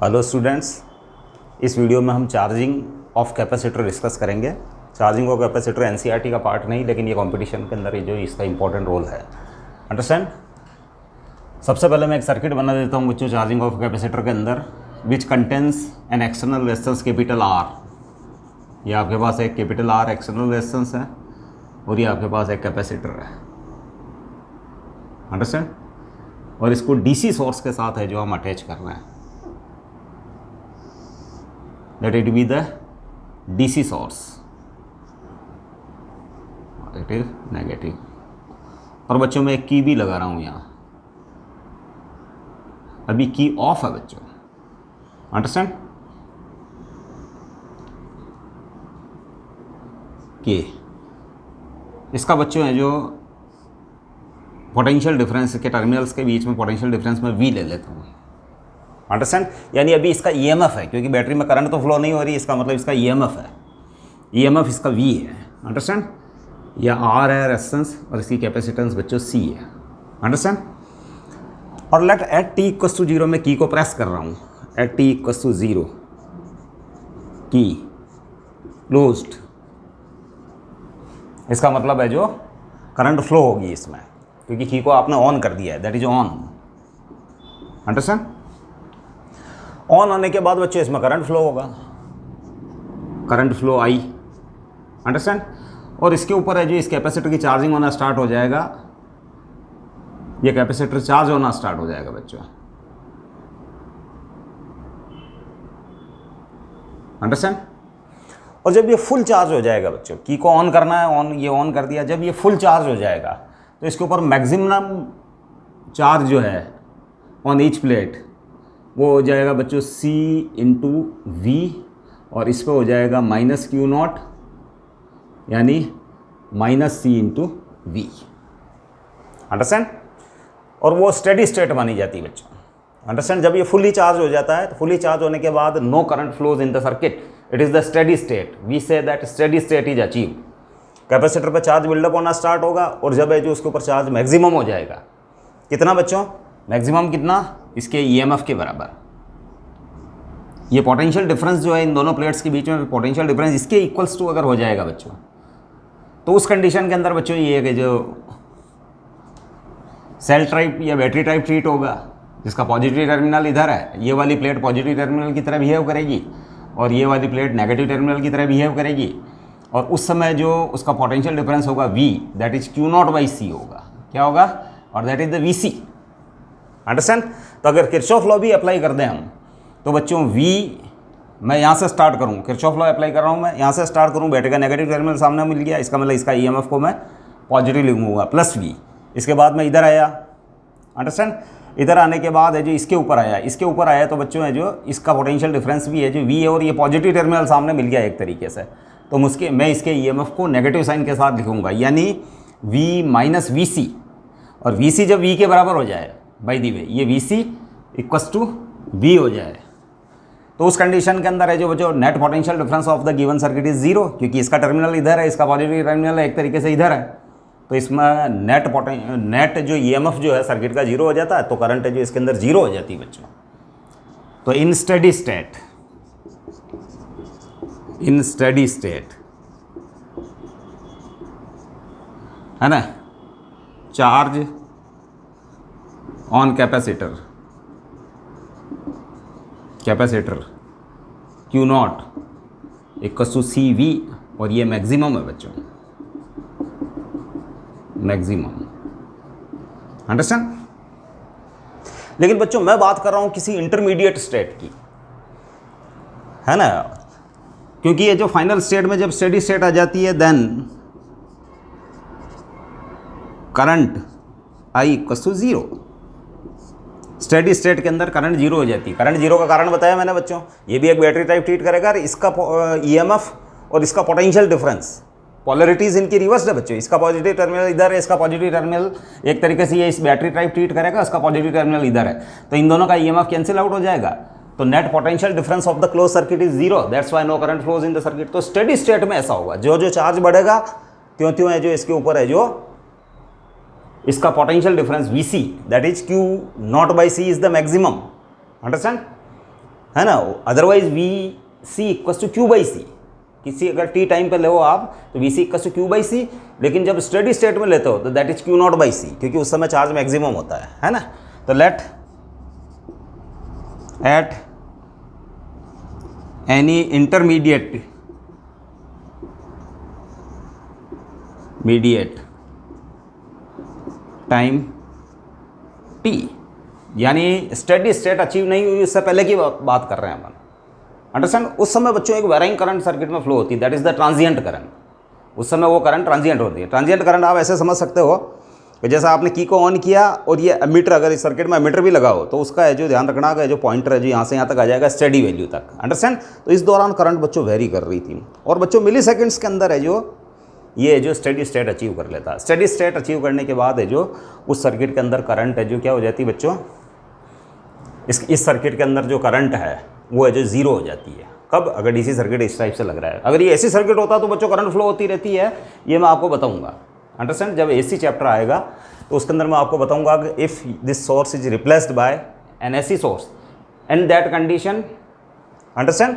Hello students, इस video में हम चार्जिंग ऑफ कैपेसिटर डिस्कस करेंगे। चार्जिंग ऑफ कैपेसिटर एनसीईआरटी का पार्ट नहीं, लेकिन ये कंपटीशन के अंदर ये जो इसका इंपॉर्टेंट रोल है। अंडरस्टैंड। सबसे पहले मैं एक सर्किट बना देता हूँ बच्चों चार्जिंग ऑफ कैपेसिटर के अंदर, which contains an external resistance capital R. ये आपके पास एक कैपिटल आर एक्सटर्नल रेजिस्टेंस है और ये आपके पास एक कैपेसिटर है। अंडरस्टैंड। और इसको डीसी सोर्स के साथ है जो हम अटैच कर रहे हैं, that it be the DC source, it is negative। और बच्चों मैं एक की भी लगा रहा हूँ यहाँ, अभी की ऑफ है बच्चों। अंडरस्टैंड। के इसका बच्चों है जो पोटेंशियल डिफरेंस के टर्मिनल्स के बीच में पोटेंशियल डिफरेंस में वी ले लेता हूँ। अंडरस्टैंड। यानी अभी इसका ईएमएफ है, क्योंकि बैटरी में करंट तो फ्लो नहीं हो रही, इसका मतलब इसका ईएमएफ है। ईएमएफ इसका वी है। अंडरस्टैंड। या आर है रेजिस्टेंस और इसकी कैपेसिटेंस बच्चों सी है। अंडरस्टैंड। और let at T equal to 0 में की को प्रेस कर रहा हूँ। एट टी इक्वल टू 0 की क्लोज्ड, इसका मतलब है जो करंट फ्लो होगी इसमें, क्योंकि की को आपने ऑन कर दिया है, that is on. Understand. On होने के बाद बच्चों इसमें करंट फ्लो होगा, करंट फ्लो आई। अंडरस्टैंड। और इसके ऊपर है जो इस कैपेसिटर की चार्जिंग होना स्टार्ट हो जाएगा, ये कैपेसिटर चार्ज होना स्टार्ट हो जाएगा बच्चों। अंडरस्टैंड। और जब ये फुल चार्ज हो जाएगा बच्चों, की को ऑन करना है, ऑन ये ऑन कर दिया, जब ये फुल चार्ज हो जाएगा तो इसके ऊपर मैक्सिमम चार्ज जो है ऑन ईच प्लेट वो हो जाएगा बच्चों C इंटू वी, और इस पर हो जाएगा माइनस क्यू नॉट, यानी minus C into V. Understand. और वो स्टेडी स्टेट मानी जाती है बच्चों। अंडरस्टैंड। जब ये फुली चार्ज हो जाता है तो फुली चार्ज होने के बाद no current flows in the circuit, it is the steady state. We say that steady state is achieve. Capacitor पर चार्ज बिल्डअप होना स्टार्ट होगा और जब है जो उसके ऊपर चार्ज मैक्सिमम हो जाएगा, कितना बच्चों मैक्सिमम, कितना, इसके ईएमएफ के बराबर। ये पोटेंशियल डिफरेंस जो है इन दोनों प्लेट्स के बीच में, पोटेंशियल डिफरेंस इसके इक्वल्स टू अगर हो जाएगा बच्चों, तो उस कंडीशन के अंदर बच्चों ये है कि जो सेल टाइप या बैटरी टाइप ट्रीट होगा, जिसका पॉजिटिव टर्मिनल इधर है, ये वाली प्लेट पॉजिटिव टर्मिनल की तरह बिहेव करेगी और ये वाली प्लेट नेगेटिव टर्मिनल की तरह बिहेव करेगी। और उस समय जो उसका पोटेंशियल डिफरेंस होगा V, that is Q not by C होगा। क्या होगा? और that is the VC। Understand. तो अगर किरचॉफ लॉ भी अप्लाई कर दें हम, तो बच्चों V मैं यहाँ से स्टार्ट करूँ, किरचॉफ लॉ अप्लाई कर रहा हूँ, मैं यहाँ से स्टार्ट करूँ, बैटरी का नेगेटिव टर्मिनल सामने मिल गया, इसका मतलब इसका ईएमएफ को मैं पॉजिटिव लिखूँगा प्लस V। इसके बाद मैं इधर आया। अंडरस्टैंड। इधर आने के बाद है जो इसके ऊपर आया, इसके ऊपर आया तो बच्चों है जो इसका पोटेंशियल डिफरेंस भी है जो V है, और ये पॉजिटिव टर्मिनल सामने मिल गया एक तरीके से, तो मैं इसके ईएमएफ को नेगेटिव साइन के साथ लिखूँगा, यानी V माइनस VC। और VC जब V के बराबर हो जाए, बाय द वे ये VC इक्वस टू V हो जाए, तो उस कंडीशन के अंदर है जो net potential difference of the given circuit is 0, क्योंकि इसका टर्मिनल इधर है, इसका पॉजिटिव टर्मिनल एक तरीके से इधर है, तो इसमें नेट जो ईएमएफ जो है सर्किट का 0 हो जाता है, तो करंट है जो इसके अंदर 0 हो जाती है बच्चों। तो इन स्टेडी स्टेट है ना, charge on capacitor Q not equal to CV, और ये मैक्सिमम है बच्चों, मैक्सिमम। अंडरस्टैंड। लेकिन बच्चों मैं बात कर रहा हूं किसी इंटरमीडिएट स्टेट की, है ना, क्योंकि ये जो फाइनल स्टेट में जब स्टेडी स्टेट आ जाती है, then current I equal to 0। Steady state के अंदर करंट 0 हो जाती है। करंट 0 का कारण बताया मैंने बच्चों, ये भी एक बैटरी टाइप ट्रीट करेगा, इसका ईएमएफ और इसका पोटेंशियल डिफरेंस, पॉलरिटीज इनकी रिवर्स है बच्चों। इसका पॉजिटिव टर्मिनल इधर है, इसका पॉजिटिव टर्मिनल एक तरीके से ये इस बैटरी टाइप ट्रीट करेगा, इसका पॉजिटिव टर्मिनल इधर है, तो इन दोनों का ईएमएफ कैंसिल आउट हो जाएगा, तो net potential difference of the close circuit is 0, that's why no current flows in the circuit. तो स्टेडी स्टेट में ऐसा होगा, जो जो चार्ज बढ़ेगा त्यों त्यों है जो इसके ऊपर है जो इसका potential difference Vc that is Q not by C is the maximum. Understand. है ना। Otherwise V C equals to Q by C, किसी अगर टी टाइम पे ले हो आप तो V C equals to Q by C, लेकिन जब स्टेडी स्टेट में लेते हो तो that is Q not by C, क्योंकि उस समय चार्ज मैक्सिमम होता है ना। तो let at any intermediate time T, यानी स्टेडी स्टेट अचीव नहीं हुई उससे पहले की बात कर रहे हैं अपन, अंडरस्टैंड। उस समय बच्चों एक वेराइंग करंट सर्किट में फ्लो होती है, that is the transient current. उस समय वो करंट ट्रांजिएंट होती है। ट्रांजिएंट करंट आप ऐसे समझ सकते हो कि जैसा आपने की को ऑन किया और ये एमीटर, अगर इस सर्किट में एमीटर भी लगा हो तो उसका है जो ध्यान रखना है जो पॉइंटर है जो यहाँ से यहाँ तक आ जाएगा स्टेडी वैल्यू तक, अंडरस्टैंड। तो इस दौरान करंट बच्चों वेरी कर रही थी और बच्चों मिली सेकेंड्स के अंदर है जो ये जो स्टेडी स्टेट अचीव कर लेता है। स्टेडी स्टेट अचीव करने के बाद है जो उस सर्किट के अंदर करंट है जो क्या हो जाती है बच्चों, इस सर्किट के अंदर जो करंट है वो है जो ज़ीरो हो जाती है। कब? अगर डीसी सर्किट इस टाइप से लग रहा है। अगर ये एसी सर्किट होता तो बच्चों करंट फ्लो होती रहती है, ये मैं आपको बताऊंगा, अंडरस्टैंड। जब एसी चैप्टर आएगा तो उसके अंदर मैं आपको बताऊंगा कि if this source is replaced by an AC source and that condition, understand,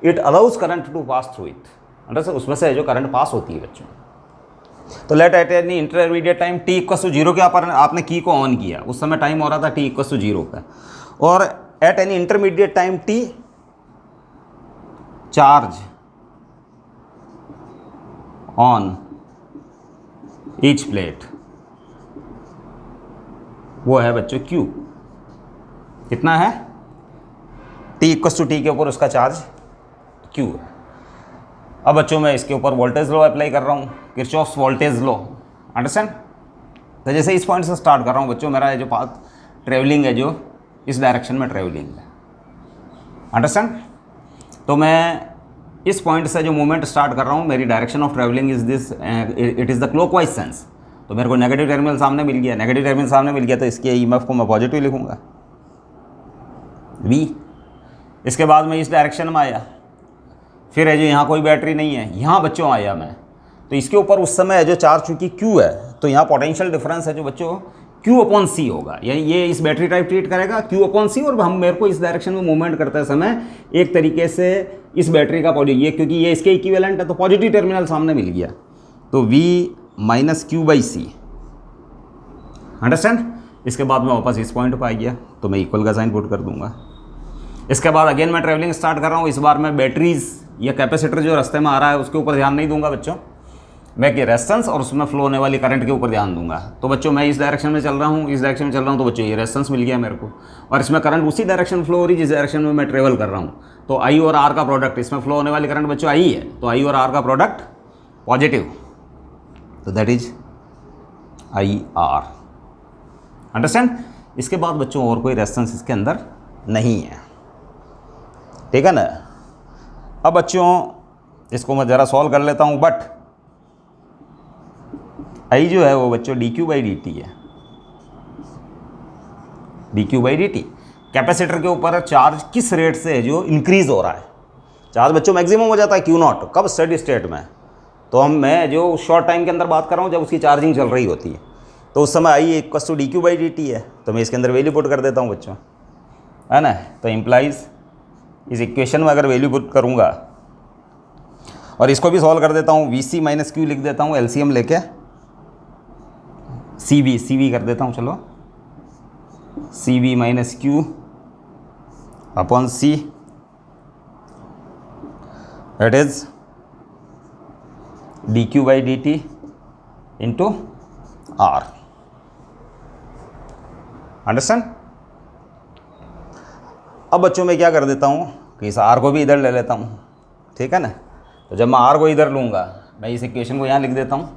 it allows current to pass through it, understand. उसमें से जो करंट पास होती है बच्चों। तो let at any intermediate time T equal to zero के आपने की को ऑन किया, उस समय टाइम हो रहा था टी इक्वल टू जीरो का, और eight any intermediate time T charge on each plate वो है बच्चों Q। कितना है? T इक्वल टू टी के ऊपर उसका चार्ज Q है। अब बच्चों मैं इसके ऊपर वोल्टेज लॉ अप्लाई कर रहा हूँ, किरचॉफ्स वोल्टेज लॉ, अंडरस्टैंड। तो जैसे इस पॉइंट से स्टार्ट कर रहा हूँ बच्चों, मेरा जो पाथ ट्रेवलिंग है जो इस डायरेक्शन में ट्रेवलिंग है, अंडरस्टैंड। तो मैं इस पॉइंट से जो मूवमेंट स्टार्ट कर रहा हूँ, मेरी direction of travelling is this, it is the clockwise sense. तो मेरे को नेगेटिव टर्मिनल सामने मिल गया, नेगेटिव टर्मिनल सामने मिल गया तो इसके ईएमएफ को मैं पॉजिटिव लिखूंगा V। इसके बाद मैं इस डायरेक्शन में आया, फिर है जो यहाँ कोई बैटरी नहीं है, यहाँ बच्चों आया मैं, तो इसके ऊपर उस समय जो चार्ज चूँकि Q है तो यहाँ पोटेंशियल डिफरेंस है जो बच्चों Q अपॉन C होगा, यानी ये इस बैटरी टाइप ट्रीट करेगा Q अपॉन C, और हम मेरे को इस डायरेक्शन में मूवमेंट करते समय एक तरीके से इस बैटरी का पॉजिटिव, ये क्योंकि ये इसके इक्विवेलेंट है तो पॉजिटिव टर्मिनल सामने मिल गया, तो V minus Q by C, understand. इसके बाद मैं वापस इस पॉइंट पर आ गया तो मैं इक्वल का साइन पुट कर दूंगा। इसके बाद अगेन मैं ट्रैवलिंग स्टार्ट कर रहा हूँ, इस बार मैं बैटरीज या कैपेसिटर जो रास्ते में आ रहा है उसके ऊपर ध्यान नहीं दूंगा बच्चों, मैं कि रेजिस्टेंस और उसमें फ्लो होने वाली करंट के ऊपर ध्यान दूंगा। तो बच्चों मैं इस डायरेक्शन में चल रहा हूँ, इस डायरेक्शन में चल रहा हूँ, तो बच्चों ये रेजिस्टेंस मिल गया मेरे को, और इसमें करंट उसी डायरेक्शन फ्लो हो रही जिस डायरेक्शन में मैं ट्रेवल कर रहा हूँ। तो आई और आर का प्रोडक्ट, इसमें फ्लो होने वाली करंट बच्चों आई है, तो आई और आर का प्रोडक्ट पॉजिटिव, तो that is I R, understand. इसके बाद बच्चों और कोई रेजिस्टेंस इसके अंदर नहीं है, ठीक है ना। अब बच्चों इसको मैं ज़रा सॉल्व कर लेता हूँ, बट आई जो है वो बच्चों D Q by D T है, D Q by D T. Capacitor के ऊपर चार्ज किस रेट से है जो इंक्रीज हो रहा है, चार्ज बच्चों मैक्सिमम हो जाता है क्यू नॉट, कब? स्टेडी स्टेट में। तो मैं जो शॉर्ट टाइम के अंदर बात कर रहा हूँ जब उसकी चार्जिंग चल रही होती है, तो उस समय I equal to D Q by D T है, तो मैं इसके अंदर वैल्यू पुट कर देता हूँ बच्चों, है ना। तो इम्प्लाइज इस इक्वेशन में अगर वैल्यू पुट करूँगा और इसको भी सॉल्व कर देता हूँ, वी सी माइनस क्यू लिख देता हूँ एलसीएम लेके, सी वी कर देता हूँ, चलो C V minus Q upon C, it is D Q by D T into R, understand. अब बच्चों मैं क्या कर देता हूँ कि इस आर को भी इधर ले लेता हूँ, ठीक है ना। तो जब मैं आर को इधर लूँगा, मैं इस इक्वेशन को यहाँ लिख देता हूँ,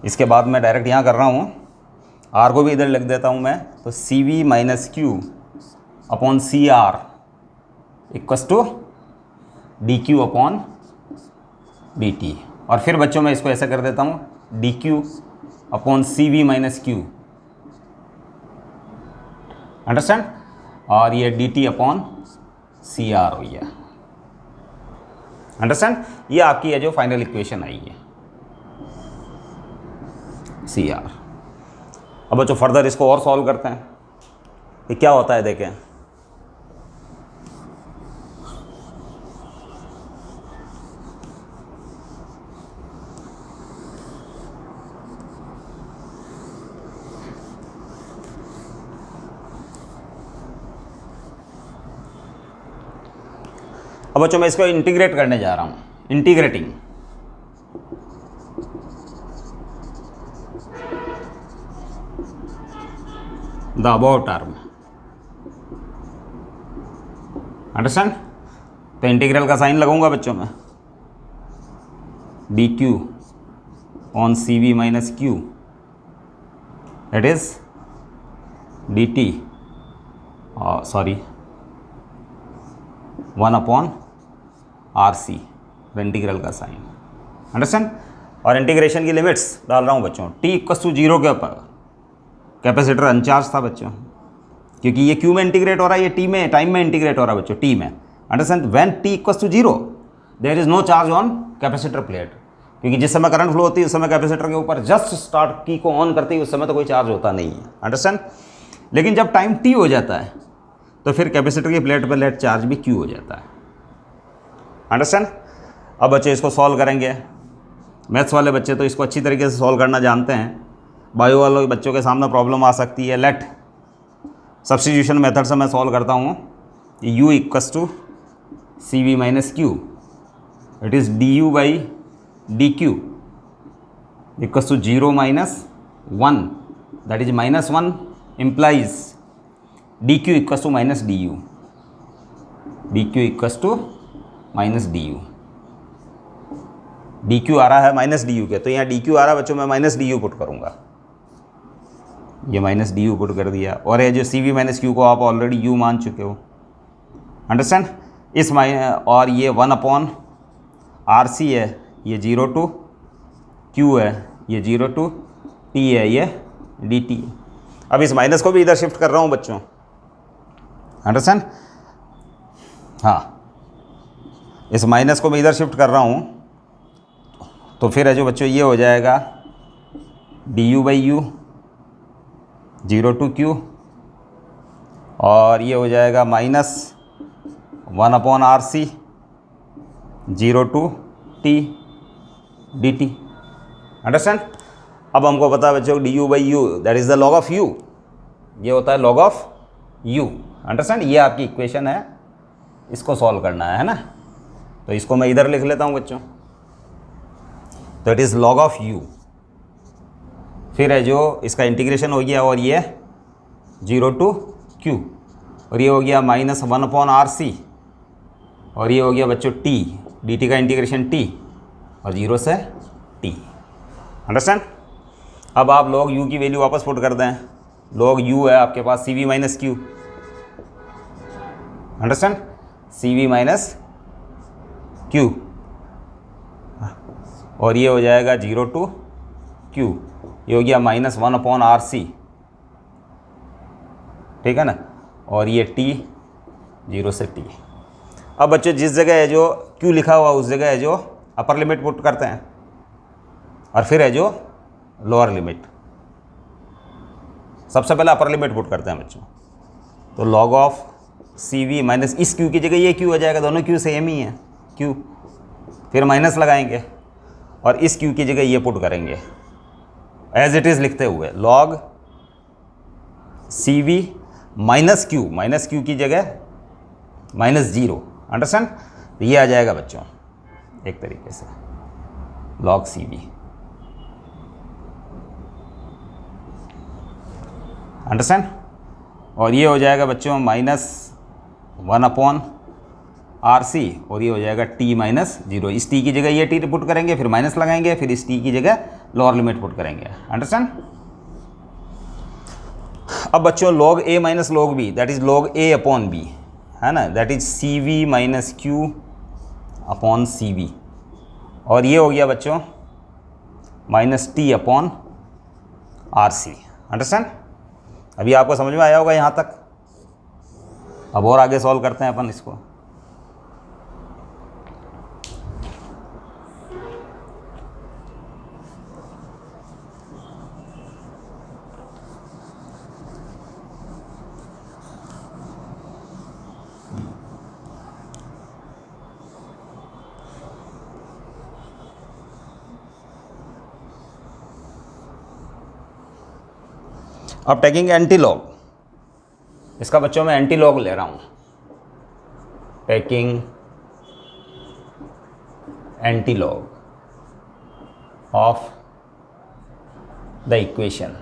इसके बाद मैं डायरेक्ट यहाँ कर रहा हूँ, आर को भी इधर लिख देता हूँ मैं, तो C V minus Q upon C R equals to D Q upon D T. और फिर बच्चों मैं इसको ऐसा कर देता हूँ, D Q upon C V minus Q, understand, और ये D T upon C R हो गया, अंडरस्टैंड। ये आपकी है जो फाइनल इक्वेशन आई है सी आर। अब बच्चों फर्दर इसको और सॉल्व करते हैं कि क्या होता है, देखें अब बच्चों मैं इसको इंटीग्रेट करने जा रहा हूँ, integrating. The above term, understand. तो इंटीग्रल का साइन लगाऊंगा बच्चों में, D Q on C V minus Q, that is D T, sorry 1/RC, integral का साइन, अंडरस्टैंड। और इंटीग्रेशन की लिमिट्स डाल रहा हूँ बच्चों, t = 0 के ऊपर कैपेसिटर अनचार्ज था बच्चों, क्योंकि ये क्यू में इंटीग्रेट हो रहा है, ये टी में, टाइम में इंटीग्रेट हो रहा है बच्चों, टी में, understand. When t = 0 there is no charge on capacitor plate, क्योंकि जिस समय करंट फ्लो होती है उस समय कैपेसिटर के ऊपर जस्ट स्टार्ट की को ऑन करते ही उस समय तो कोई चार्ज होता नहीं है, अंडरस्टैंड। लेकिन जब टाइम t हो जाता है तो फिर कैपेसिटर की प्लेट पर लेट चार्ज भी q हो जाता है, अंडरस्टैंड। अब बच्चे इसको सॉल्व करेंगे, मैथ्स वाले बच्चे तो इसको अच्छी तरीके से सॉल्व करना जानते हैं, बायो वाले बच्चों के सामने प्रॉब्लम आ सकती है। लेट सब्स्टिट्यूशन मेथड से मैं सॉल्व करता हूँ, u = CV - Q, it is du/dq = 0 - 1, that is -1 implies dq = -du, dq = -du, dq आ रहा है -du के, तो यहाँ dq आ रहा है बच्चों, मैं -du पुट करूँगा, ये -du पुट कर दिया, और ये जो CV - Q को आप ऑलरेडी u मान चुके हो, अंडरस्टैंड। इस और ये 1/RC है, ये 0 to Q है, ये 0 to T है, ये dt। अब इस माइनस को भी इधर शिफ्ट कर रहा हूँ बच्चों, अंडरस्टैंड। हाँ, इस माइनस को मैं इधर शिफ्ट कर रहा हूँ, तो फिर है जो बच्चों ये हो जाएगा du/u 0 to Q, और ये हो जाएगा -1/RC 0 to T dt, understand. अब हमको पता है बच्चों du/u that is the log of u, ये होता है लॉग ऑफ u, अंडरस्टैंड। ये आपकी इक्वेशन है, इसको सॉल्व करना है ना, तो इसको मैं इधर लिख लेता हूँ बच्चों, तो it is log of u। फिर है जो इसका इंटीग्रेशन हो गया, और ये 0 to Q, और ये हो गया -1/RC, और ये हो गया बच्चों t, dt का इंटीग्रेशन t, और 0 से t, अंडरस्टैंड। अब आप log u की वैल्यू वापस पुट कर दें, log u है आपके पास CV - Q, understand, CV - Q, और ये हो जाएगा 0 to Q, ये हो गया -1/RC, ठीक है ना, और ये t 0 से t। अब बच्चों जिस जगह है जो Q लिखा हुआ उस जगह है जो अपर लिमिट पुट करते हैं, और फिर है जो लोअर लिमिट, सबसे पहले अपर लिमिट पुट करते हैं बच्चों, तो log ऑफ CV माइनस इस Q की जगह ये Q हो जाएगा, दोनों Q सेम ही है Q, फिर माइनस लगाएंगे और इस Q की जगह ये पुट करेंगे एज इट इज़ लिखते हुए, log CV - Q की जगह -0, अंडरस्टैंड। तो ये आ जाएगा बच्चों एक तरीके से log CV, अंडरस्टैंड। और ये हो जाएगा बच्चों -1/RC, और ये हो जाएगा t - 0, इस t की जगह ये t पुट करेंगे, फिर माइनस लगाएंगे, फिर इस t की जगह लोअर लिमिट पुट करेंगे, अंडरस्टैंड। अब बच्चों log A - log B that is log A/B है ना, दैट इज CV - Q/CV, और ये हो गया बच्चों -T/RC, अंडरस्टैंड। अभी आपको समझ में आया होगा यहाँ तक। अब और आगे सॉल्व करते हैं अपन इसको। अब टेकिंग एंटी लॉग, इसका बच्चों में एंटी लॉग ले रहा हूँ, taking anti log of the equation,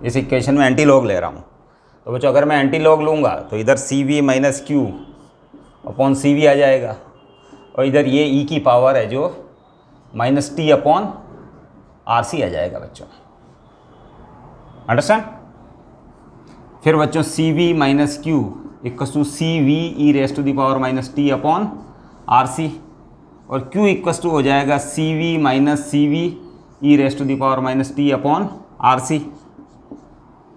इस इक्वेशन में एंटी लॉग ले रहा हूँ। तो बच्चों अगर मैं एंटी लॉग लूँगा तो इधर C V minus Q upon C V आ जाएगा, और इधर ये ई की पावर है जो minus T upon R C आ जाएगा बच्चों। अंडरस्टैंड? फिर बच्चों C V minus Q equals to C V E raise to the power minus T upon R C, और Q इक्वस टू हो जाएगा C V minus C V E raise to the power minus T upon R C,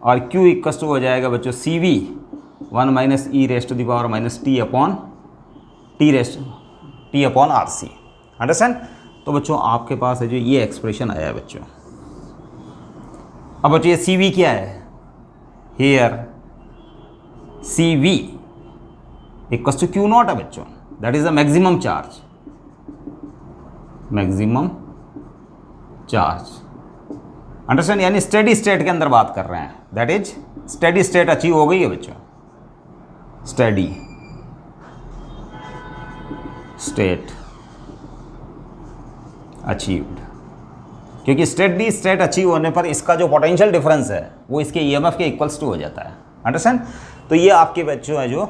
और Q equals to हो जाएगा बच्चों C V 1 minus E raise to the power minus T upon T upon R C. Understand? तो बच्चों आपके पास है जो ये एक्सप्रेशन आया है बच्चों। अब बच्चों ये सी वी क्या है? Here C V equals to Q not है बच्चों, that is the maximum charge, maximum charge. Understand? यानी स्टेडी स्टेट के अंदर बात कर रहे हैं, that is steady state achieve हो गई है बच्चों, स्टेडी स्टेट अचीव्ड, क्योंकि स्टेडी स्टेट अचीव होने पर इसका जो पोटेंशियल डिफरेंस है वो इसके ईएमएफ के इक्वल्स टू हो जाता है। अंडरस्टैंड? तो ये आपके बच्चों है जो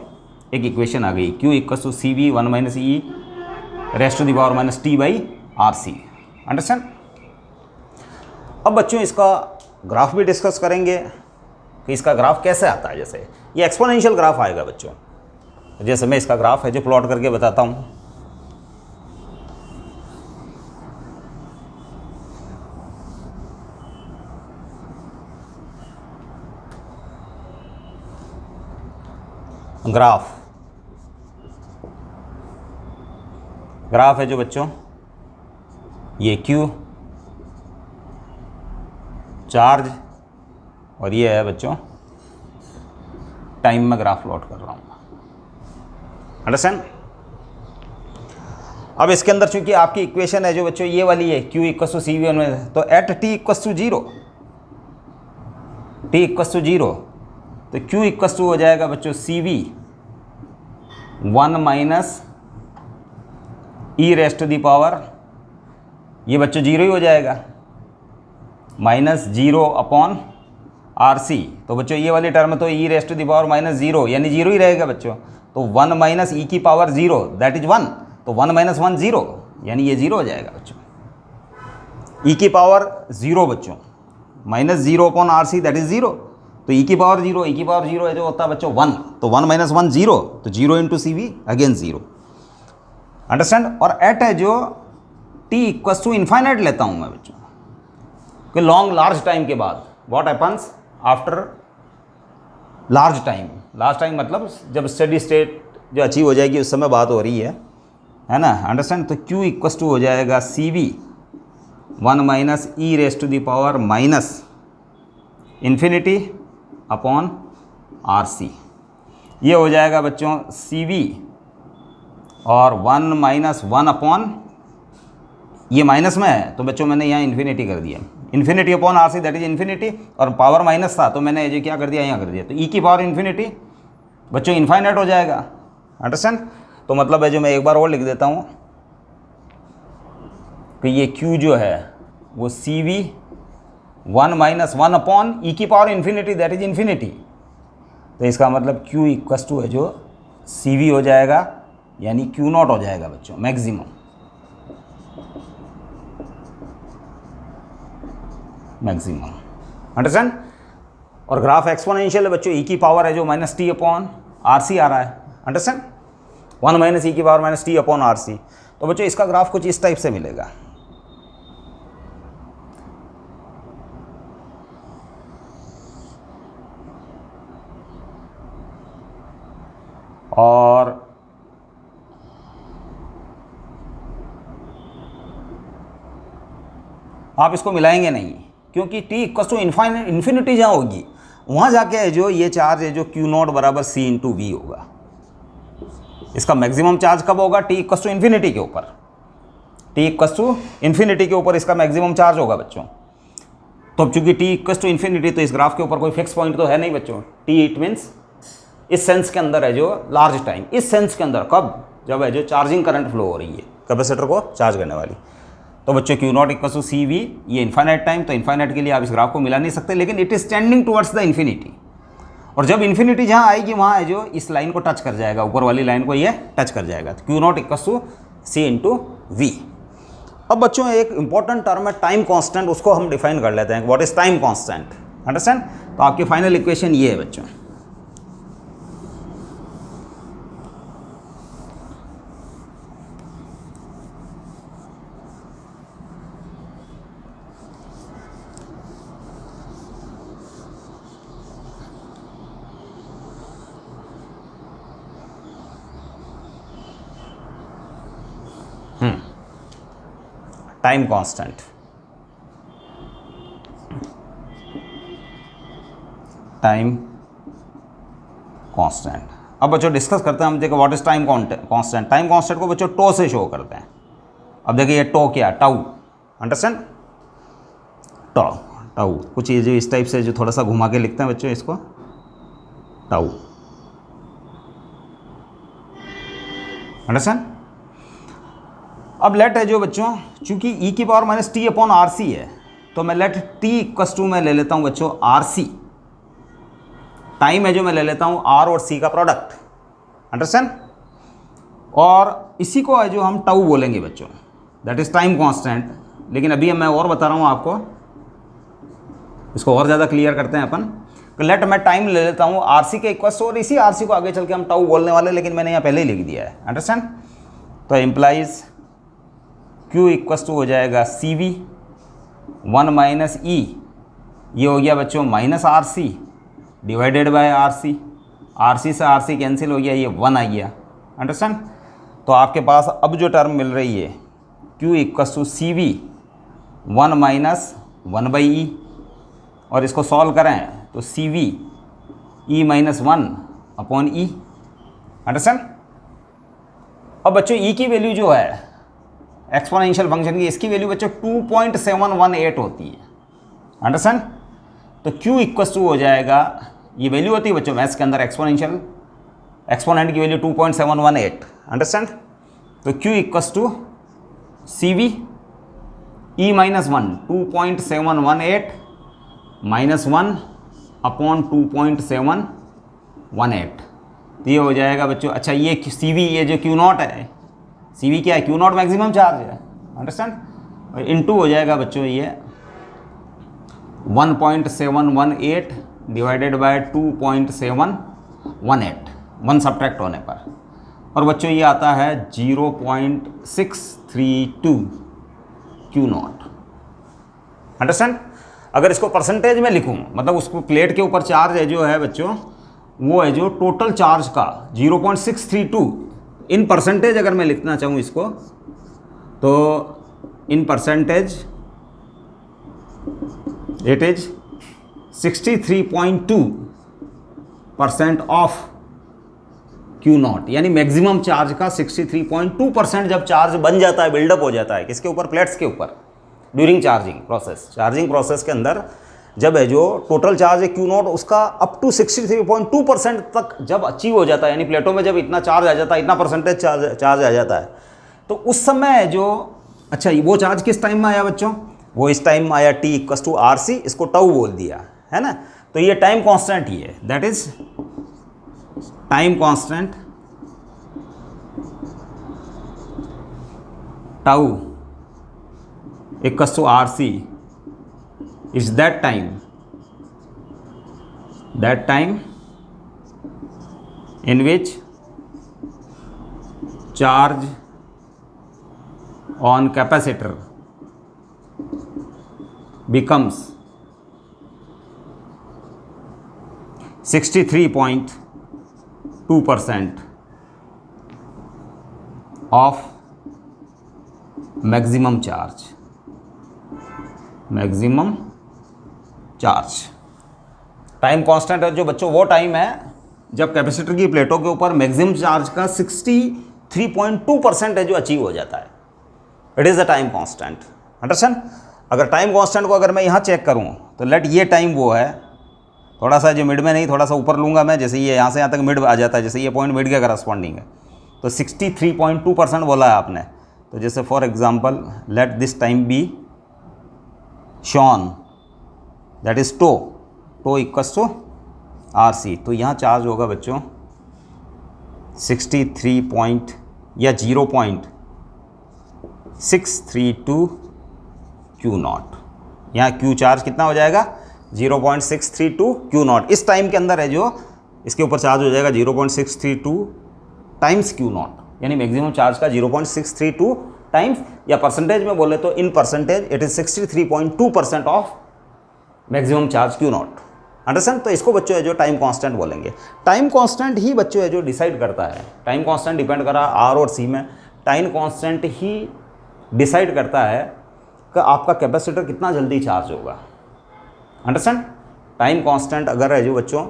एक इक्वेशन आ गई, Q equals to C V 1 minus E raise to the power minus T by R C. Understand? अब बच्चों इसका ग्राफ भी डिस्कस करेंगे कि इसका ग्राफ कैसे आता है। जैसे ये एक्सपोनेंशियल ग्राफ आएगा बच्चों, जैसे मैं इसका ग्राफ है जो प्लॉट करके बताता हूँ। ग्राफ है जो बच्चों ये Q चार्ज, और ये है बच्चों टाइम में ग्राफ प्लॉट कर रहा हूँ। अंडरस्टैंड? अब इसके अंदर चूंकि आपकी इक्वेशन है जो बच्चों ये वाली है, Q equals to C V में, तो at T equals to zero, T equals to zero, तो Q इक्वस टू हो जाएगा बच्चों C V 1 minus E raise to the power, ये बच्चों जीरो ही हो जाएगा, minus zero upon R C. तो बच्चों ये वाली टर्म तो E raise to the power minus zero, यानी जीरो ही रहेगा बच्चों। तो 1 माइनस ई की पावर जीरो, दैट इज 1, तो 1 माइनस 1 जीरो, यानी ये जीरो हो जाएगा बच्चों। ई की पावर जीरो बच्चों, minus zero upon R C, that is zero, तो ई की पावर जीरो, ई की पावर जीरो है जो होता है बच्चों 1, तो 1 माइनस 1 जीरो, तो zero into C V again zero. Understand? और एट है जो टी इक्वस टू इन्फाइनाइट लेता हूँ मैं बच्चों, कि लॉन्ग लार्ज टाइम के बाद what happens after large time मतलब जब स्टेडी स्टेट जो अचीव हो जाएगी उस समय बात हो रही है ना। अंडरस्टैंड? तो Q इक्वस टू हो जाएगा C V 1 minus E raise to the power minus infinity upon R C, ये हो जाएगा बच्चों सी वी और 1 माइनस 1 अपॉन, ये माइनस में है तो बच्चों मैंने यहाँ इन्फिनिटी कर दिया, infinity upon R C, that is infinity, और पावर माइनस था तो मैंने ये क्या कर दिया, यहाँ कर दिया, तो ई की पावर इन्फिनिटी बच्चों इन्फाइनाइट हो जाएगा। अंडरस्टैंड? तो मतलब है जो मैं एक बार और लिख देता हूँ कि ये Q जो है वो सी वी 1 माइनस 1 अपॉन ई की power infinity, that is infinity, तो इसका मतलब Q इक्वस टू है जो सी वी हो जाएगा, यानी Q नॉट हो जाएगा बच्चों मैक्सिमम, अंडरस्टैंड? और ग्राफ एक्सपोनेंशियल है बच्चों, ई की पावर है जो minus T upon R C आ रहा है। अंडरस्टैंड? 1 माइनस ई की power minus T upon R C. तो बच्चों इसका ग्राफ कुछ इस टाइप से मिलेगा। और आप इसको मिलाएंगे नहीं, क्योंकि टी इक्वल टू इन्फिनिटी जहाँ होगी वहाँ जाके जो ये चार्ज है जो Q नॉट बराबर C इंटू वी होगा। इसका मैक्सिमम चार्ज कब होगा? टी इक्वल टू इन्फिनिटी के ऊपर, टी इक्वल टू इन्फिनिटी के ऊपर इसका मैक्सिमम चार्ज होगा बच्चों। तो अब चूंकि टी इक्वल टू इन्फिनिटी, तो इस ग्राफ के ऊपर कोई फिक्स पॉइंट तो है नहीं बच्चों। टी इट मीन्स इस सेंस के अंदर है जो लार्ज टाइम, इस सेंस के अंदर कब? जब है जो चार्जिंग करंट फ्लो हो रही है। कैपेसिटर को चार्ज करने वाली। तो बच्चों Q not equal to C V, ये इन्फाइनाइट टाइम, तो इन्फाइनाइट के लिए आप इस ग्राफ को मिला नहीं सकते, लेकिन it is tending towards the infinity. और जब इन्फिनिटी जहाँ आएगी वहाँ है जो इस लाइन को टच कर जाएगा, ऊपर वाली लाइन को ये टच कर जाएगा। तो Q not equal to C into V. अब बच्चों एक इंपॉर्टेंट टर्म है टाइम कांस्टेंट, उसको हम डिफाइन कर लेते हैं। What is time constant, understand. तो आपकी फाइनल इक्वेशन ये है बच्चों, टाइम कांस्टेंट, टाइम कांस्टेंट। अब बच्चों डिस्कस करते हैं हम, देखो what is time constant. Time constant को बच्चों टो से शो करते हैं। अब देखिए ये टो क्या, टाउ, अंडरस्टैंड, टाउ टाउ। कुछ ये जो इस टाइप से जो थोड़ा सा घुमा के लिखते हैं बच्चों इसको, टाउ, अंडरस्टैंड। अब लेट है जो बच्चों, चूंकि e की power minus T upon R C है, तो मैं लेट t इक्वस टू मैं ले लेता हूं बच्चों आर सी। टाइम है जो मैं ले लेता हूं r और c का प्रोडक्ट, अंडरस्टैंड। और इसी को है जो हम टाउ बोलेंगे बच्चों, दैट इज टाइम कांस्टेंट। लेकिन अभी मैं और बता रहा हूं आपको, इसको और ज़्यादा क्लियर करते हैं अपन। तो लेट मैं टाइम ले लेता हूं आर सी के इक्वस, और इसी आर सी को आगे चल के हम टाउ बोलने वाले, लेकिन मैंने यहाँ पहले ही लिख दिया है, अंडरस्टैंड। तो इम्प्लाइज Q इक्वस टू हो जाएगा सी वी 1 माइनस ई, ये हो गया बच्चों minus R C divided by R C. R C से आर सी कैंसिल हो गया, ये 1 आ गया, अंडरस्टैंड। तो आपके पास अब जो टर्म मिल रही है Q equals to C V 1 minus 1 by E, और इसको सॉल्व करें तो C V E minus 1 upon E, understand. अब बच्चों ई की वैल्यू जो है एक्सपोनेंशियल फंक्शन की, इसकी वैल्यू बच्चों 2.718 होती है, अंडरस्टैंड। तो Q इक्वस टू हो जाएगा, ये वैल्यू होती है बच्चों मैथ्स के अंदर एक्सपोनेंशियल, एक्सपोनेंट की वैल्यू 2.718, अंडरस्टैंड। तो Q equals to C V E minus 1 2.718 minus 1 upon 2.718, तो ये हो जाएगा बच्चों। अच्छा ये सी वी, ये जो क्यू नॉट है, सी वी क्या है, क्यू नॉट मैक्सिमम चार्ज है, अंडरस्टैंड। और इनटू हो जाएगा बच्चों ये 1.718 डिवाइडेड बाय 2.718, 1 सब्ट्रैक्ट होने पर। और बच्चों ये आता है 0.632 क्यू नॉट, अंडरस्टैंड। अगर इसको परसेंटेज में लिखूँ, मतलब उसको प्लेट के ऊपर चार्ज है जो है बच्चों, वो है जो टोटल चार्ज का 0.632। इन परसेंटेज अगर मैं लिखना चाहूँ इसको, तो in percentage it is 63.2% of Q not, यानी मैक्सिमम चार्ज का 63.2% जब चार्ज बन जाता है, बिल्डअप हो जाता है किसके ऊपर, प्लेट्स के ऊपर, during charging process. Charging process के अंदर जब है जो टोटल चार्ज है क्यू नॉट, उसका अप टू 63.2% तक जब अचीव हो जाता है, यानी प्लेटों में जब इतना चार्ज आ जाता है, इतना परसेंटेज चार्ज आ जाता है, तो उस समय जो, अच्छा वो चार्ज किस टाइम में आया बच्चों, वो इस टाइम में आया T equals to R C, इसको टाउ बोल दिया है ना। तो ये टाइम कांस्टेंट ही है, that is time constant tau equals to R C is that time in which charge on capacitor becomes 63.2% of maximum charge, maximum charge. Time constant है जो बच्चों वो टाइम है जब कैपेसिटर की प्लेटों के ऊपर मैक्सिमम चार्ज का 63.2% है जो अचीव हो जाता है, it is the time constant, understand. अगर टाइम कांस्टेंट को अगर मैं यहाँ चेक करूँ तो लेट ये टाइम वो है, थोड़ा सा जो मिड में नहीं, थोड़ा सा ऊपर लूँगा मैं, जैसे ये यहाँ से यहाँ तक मिड आ जाता है, जैसे ये पॉइंट मिड के करस्पॉन्डिंग है, तो 63.2% बोला है आपने, तो जैसे for example let this time be shown that is tau equals to R C. तो यहाँ चार्ज होगा बच्चों 63 पॉइंट या 0.632 क्यू नॉट। यहाँ क्यू चार्ज कितना हो जाएगा 0.632 क्यू नॉट। इस टाइम के अंदर है जो इसके ऊपर चार्ज हो जाएगा 0.632 टाइम्स क्यू नॉट, यानी मैक्सिमम चार्ज का 0.632 टाइम्स, या परसेंटेज में बोले तो in percentage it is 63.2% of maximum charge Q not. Understand. तो इसको बच्चों है जो टाइम कांस्टेंट बोलेंगे। टाइम कांस्टेंट ही बच्चों है जो डिसाइड करता है, टाइम कांस्टेंट डिपेंड कर रहा है आर और सी में, टाइम कांस्टेंट ही डिसाइड करता है कि आपका कैपेसिटर कितना जल्दी चार्ज होगा। अंडरस्टैंड। टाइम कांस्टेंट अगर है जो बच्चों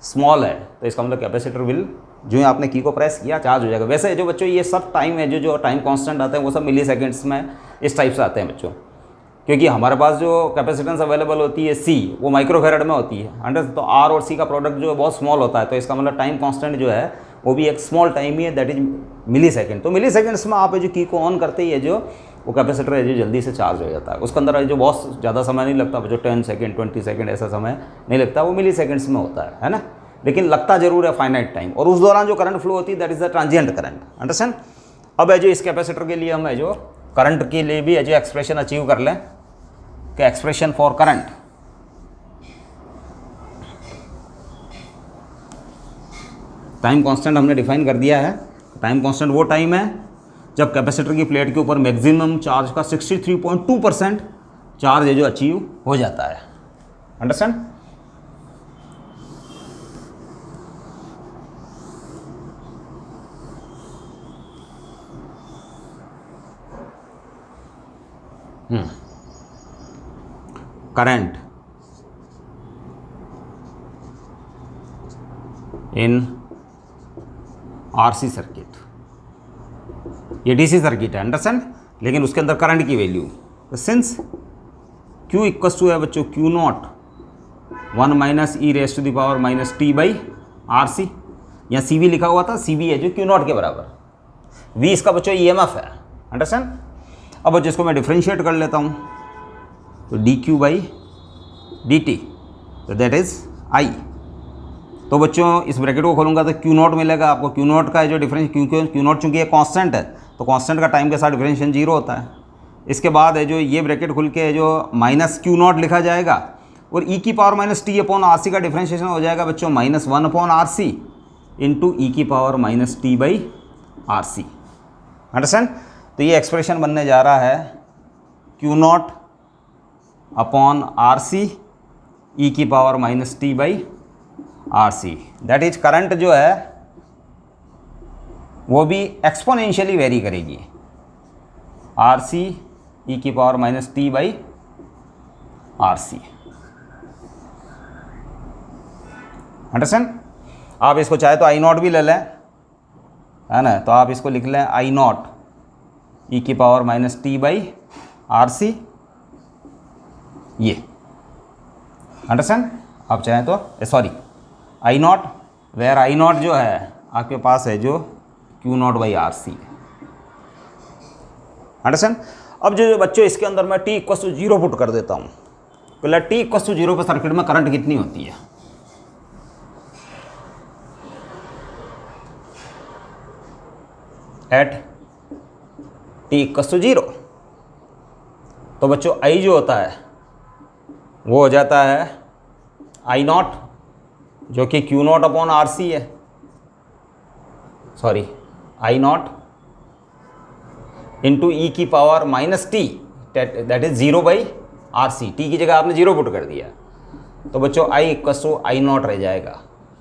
स्मॉल है तो इसका मतलब कैपेसिटर विल, जो आपने की को प्रेस किया चार्ज हो जाएगा। वैसे जो बच्चों ये सब टाइम है जो टाइम कांस्टेंट आते हैं वो सब मिली सेकेंड्स में इस टाइप से आते हैं बच्चों, क्योंकि हमारे पास जो कैपेसिटेंस अवेलेबल होती है सी वो माइक्रोफेरेड में होती है। अंडरस्टैंड। तो आर और सी का प्रोडक्ट जो है बहुत स्मॉल होता है, तो इसका मतलब टाइम कांस्टेंट जो है वो भी एक स्मॉल टाइम ही है, दैट इज मिली सेकेंड। तो मिली सेकेंड्स में आप जो की को ऑन करते ही है जो वो कैपेसिटर है जो जल्दी से चार्ज हो जाता है। उसके अंदर जो बहुत ज़्यादा समय नहीं लगता, जो 10 सेकेंड 20 सेकेंड ऐसा समय नहीं लगता, वो मिली सेकेंड्स में होता है ना, लेकिन लगता जरूर है फाइनाइट टाइम। और उस दौरान जो करंट फ्लो होती है that is the transient current. Understand. अब है जो इस कैपेसिटर के लिए हम है जो करंट के लिए भी है जो एक्सप्रेशन अचीव कर लें कि expression for current, time constant हमने डिफाइन कर दिया है। टाइम कांस्टेंट वो टाइम है जब कैपेसिटर की प्लेट के ऊपर मैक्सिमम चार्ज का 63.2% चार्ज है जो अचीव हो जाता है। Understand. Current in RC circuit, ये डीसी सर्किट है। अंडरस्टैंड। लेकिन उसके अंदर करंट की value, since Q equals to है बच्चों Q not 1 minus E raise to the power minus T by R C. यहाँ सी वी लिखा हुआ था, सी वी है जो Q नॉट के बराबर, V इसका बच्चों EMF है। अंडरस्टैंड। अब बच्चों इसको मैं डिफ्रेंशिएट कर लेता हूँ, तो D Q by D T, तो दैट इज आई। तो बच्चों इस ब्रैकेट को खोलूँगा तो क्यू नॉट मिलेगा आपको। क्यू नॉट का जो डिफरेंस, क्यू नॉट चूँकि ये कांस्टेंट है तो कांस्टेंट का टाइम के साथ डिफरेंशिएशन 0 होता है। इसके बाद है जो ये ब्रैकेट खुल के जो माइनस क्यू नॉट लिखा जाएगा, और ई की power minus T upon R C का डिफरेंशिएशन हो जाएगा बच्चों minus 1 upon R C into E की power minus T by R C. Understand. तो ये एक्सप्रेशन बनने जा रहा है Q not upon R C E की power minus T by R C. That is current जो है वो भी एक्सपोनेंशियली वेरी करेगी, आर सी ई की power minus T by R C. Understand. आप इसको चाहे तो आई नॉट भी ले लें, है ना, तो आप इसको लिख लें आई नॉट ई की power minus T by R C, ये। अंडरस्टैंड। आप चाहें तो sorry I not, where I not जो है आपके पास है जो Q not by R C. Understand. अब जो बच्चों इसके अंदर मैं टी इक्वल टू 0 पुट कर देता हूँ, पहले टी इक्वल टू 0 पे सर्किट में करंट कितनी होती है, एट टी इक्वल टू 0। तो बच्चों आई जो होता है वो हो जाता है आई नॉट जो कि Q not upon R C है, sorry I not into E की power minus T, that is 0 by R C. T की जगह आपने 0 पुट कर दिया, तो बच्चों I equal to I not रह जाएगा,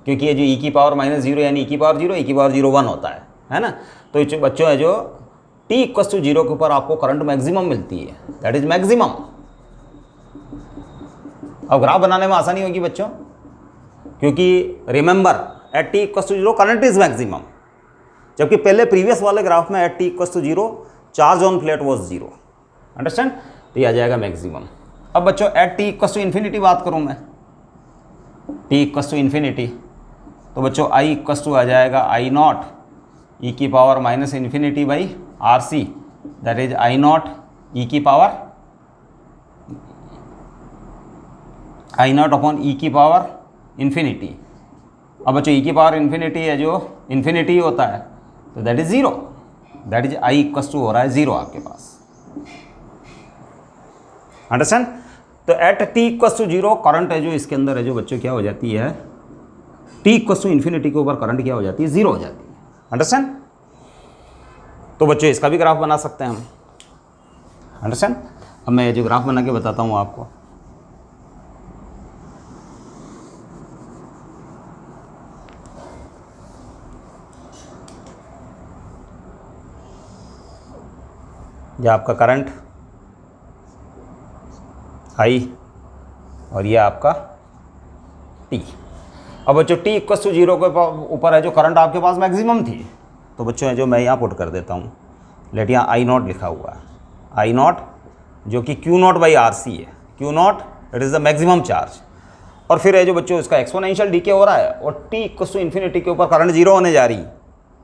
क्योंकि ये जो ई की पावर माइनस 0 यानी ई की पावर 0, ई की पावर 0 1 होता है ना। तो ये बच्चों है जो टी इक्वल टू 0 के ऊपर आपको करंट मैक्सिमम मिलती है, दैट इज मैक्सिमम। अब ग्राफ बनाने में आसानी होगी बच्चों, क्योंकि remember at T equal to 0 current is maximum, जबकि पहले प्रीवियस वाले ग्राफ में at T equal to 0 charge on plate was 0। Understand. तो ये आ जाएगा मैक्सिमम। अब बच्चों at T equal to infinity बात करूँ मैं, टी इक्वल टू इन्फिनिटी, तो बच्चों आई इक्वल टू आ जाएगा आई नॉट ई की power minus infinity by R C that is I not E की power I not upon E की पावर इन्फिनिटी। अब बच्चों ई की पावर इन्फिनिटी है जो इन्फिनिटी होता है, तो that is zero, that is I equals to हो रहा है ज़ीरो आपके पास। अंडरस्टैंड? तो at T equals to zero current है जो इसके अंदर है जो बच्चों क्या हो जाती है, टी इक्वस टू इन्फिनिटी के ऊपर करंट क्या हो जाती है, ज़ीरो हो जाती है। अंडरस्टैंड? तो बच्चों इसका भी ग्राफ बना सकते हैं हम। अंडरस्टैंड? अब मैं जो ग्राफ बना के बताता हूँ आपको। ये आपका करंट आई और ये आपका टी। अब बच्चों टी इक्वल टू जीरो के ऊपर है जो करंट आपके पास मैक्सिमम थी, तो बच्चों है जो मैं यहाँ पुट कर देता हूँ, लेट यहाँ आई नॉट लिखा हुआ है, आई नॉट जो कि Q not by R C है, Q not it is the maximum charge. और फिर है जो बच्चों इसका एक्सपोनेंशियल डीके हो रहा है और टी इक्वल टू इन्फिनिटी के ऊपर करंट जीरो होने जा रही,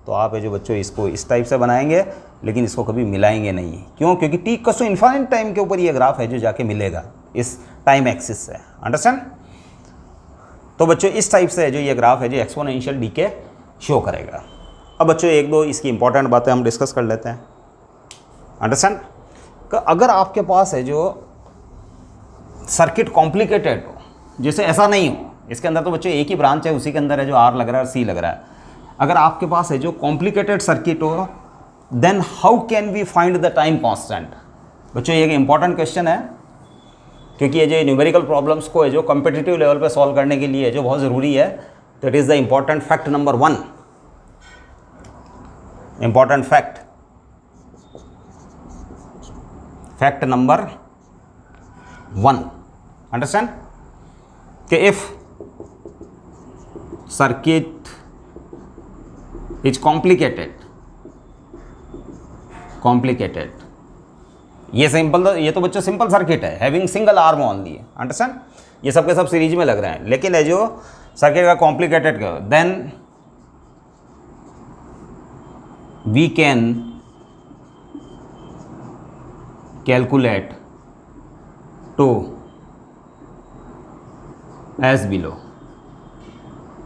तो आप है जो बच्चों इसको इस टाइप से बनाएंगे, लेकिन इसको कभी मिलाएंगे नहीं। क्यों? क्योंकि T equal to infinite time के ऊपर ये ग्राफ है जो जाके मिलेगा इस टाइम एक्सिस से। अंडरस्टैंड? तो बच्चों इस टाइप से है जो ये ग्राफ है जो एक्सपोनेंशियल डीके शो करेगा। अब बच्चों एक दो इसकी इंपॉर्टेंट बातें हम डिस्कस कर लेते हैं। अंडरस्टैंड? अगर आपके पास है जो सर्किट कॉम्प्लिकेटेड हो, जैसे ऐसा नहीं हो, इसके अंदर तो बच्चों एक ही ब्रांच है, उसी के अंदर है जो आर लग रहा है और सी लग रहा है। अगर आपके पास है जो कॉम्प्लिकेटेड सर्किट हो, then how can we find the time constant? बच्चों ये एक इंपॉर्टेंट क्वेश्चन है, क्योंकि ये जो न्यूमेरिकल प्रॉब्लम्स को है जो कॉम्पिटिटिव लेवल पे सॉल्व करने के लिए जो बहुत ज़रूरी है, that is the important fact number 1। Important fact number 1। Understand? कि इफ सर्किट इज कॉम्प्लिकेटेड, ये सिंपल, ये तो बच्चों सिंपल सर्किट है, having single arm only. Understand? ये सब के सब सीरीज में लग रहे हैं, लेकिन है जो सर्किट का complicated, then we can calculate tau as below.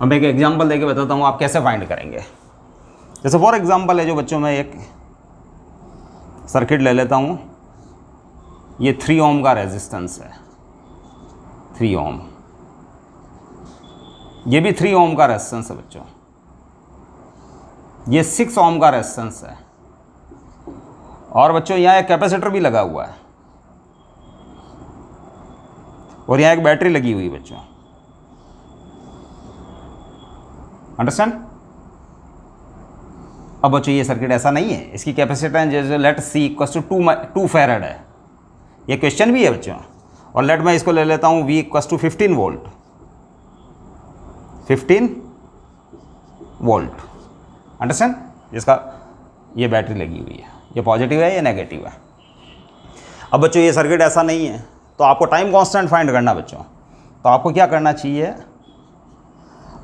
अब एक एग्जांपल देके बताता हूँ आप कैसे फाइंड करेंगे। जैसे फॉर एग्जांपल है जो बच्चों में एक सर्किट ले लेता हूँ, ये 3 ओम का रेजिस्टेंस है, 3 ओम, ये भी 3 ओम का रेजिस्टेंस है बच्चों, ये 6 ओम का रेजिस्टेंस है, और बच्चों यहाँ एक कैपेसिटर भी लगा हुआ है, और यहाँ एक बैटरी लगी हुई है बच्चों। अंडरस्टैंड? अब बच्चों ये सर्किट ऐसा नहीं है, इसकी कैपेसिटेंस जैसे let C equal to 2 farad है, ये क्वेश्चन भी है बच्चों। और लेट मैं इसको ले लेता हूँ V equal to 15 volt, 15 volt. Understand? जिसका ये बैटरी लगी हुई है, ये पॉजिटिव है, ये नेगेटिव है। अब बच्चों ये सर्किट ऐसा नहीं है, तो आपको टाइम कांस्टेंट फाइंड करना बच्चों, तो आपको क्या करना चाहिए,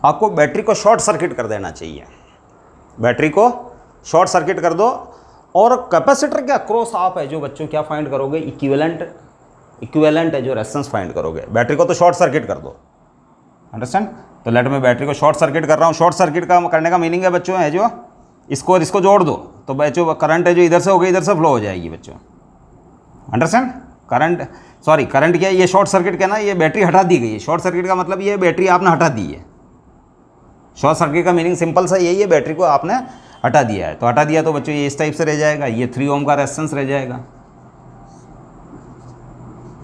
आपको बैटरी को शॉर्ट सर्किट कर देना चाहिए, बैटरी को शॉर्ट सर्किट कर दो, और कैपेसिटर के अक्रॉस आप है जो बच्चों क्या फाइंड करोगे, इक्विवेलेंट है जो रेजिस्टेंस फाइंड करोगे। बैटरी को तो शॉर्ट सर्किट कर दो। अंडरस्टैंड? तो लेट मैं बैटरी को शॉर्ट सर्किट कर रहा हूँ। शॉर्ट सर्किट का करने का मीनिंग है बच्चों है जो इसको और इसको जोड़ दो, तो बच्चों करंट है जो इधर से होगी इधर से फ्लो हो जाएगी बच्चों। अंडरस्टैंड? करंट क्या है, ये शॉर्ट सर्किट क्या ना, ये बैटरी हटा दी गई है। शॉर्ट सर्किट का मतलब ये बैटरी आपने हटा दी है। शॉर्ट सर्किट का मीनिंग सिंपल सा यही है, बैटरी को आपने हटा दिया है। तो हटा दिया तो बच्चों ये इस टाइप से रह जाएगा, ये 3 ओम का रेजिस्टेंस रह जाएगा,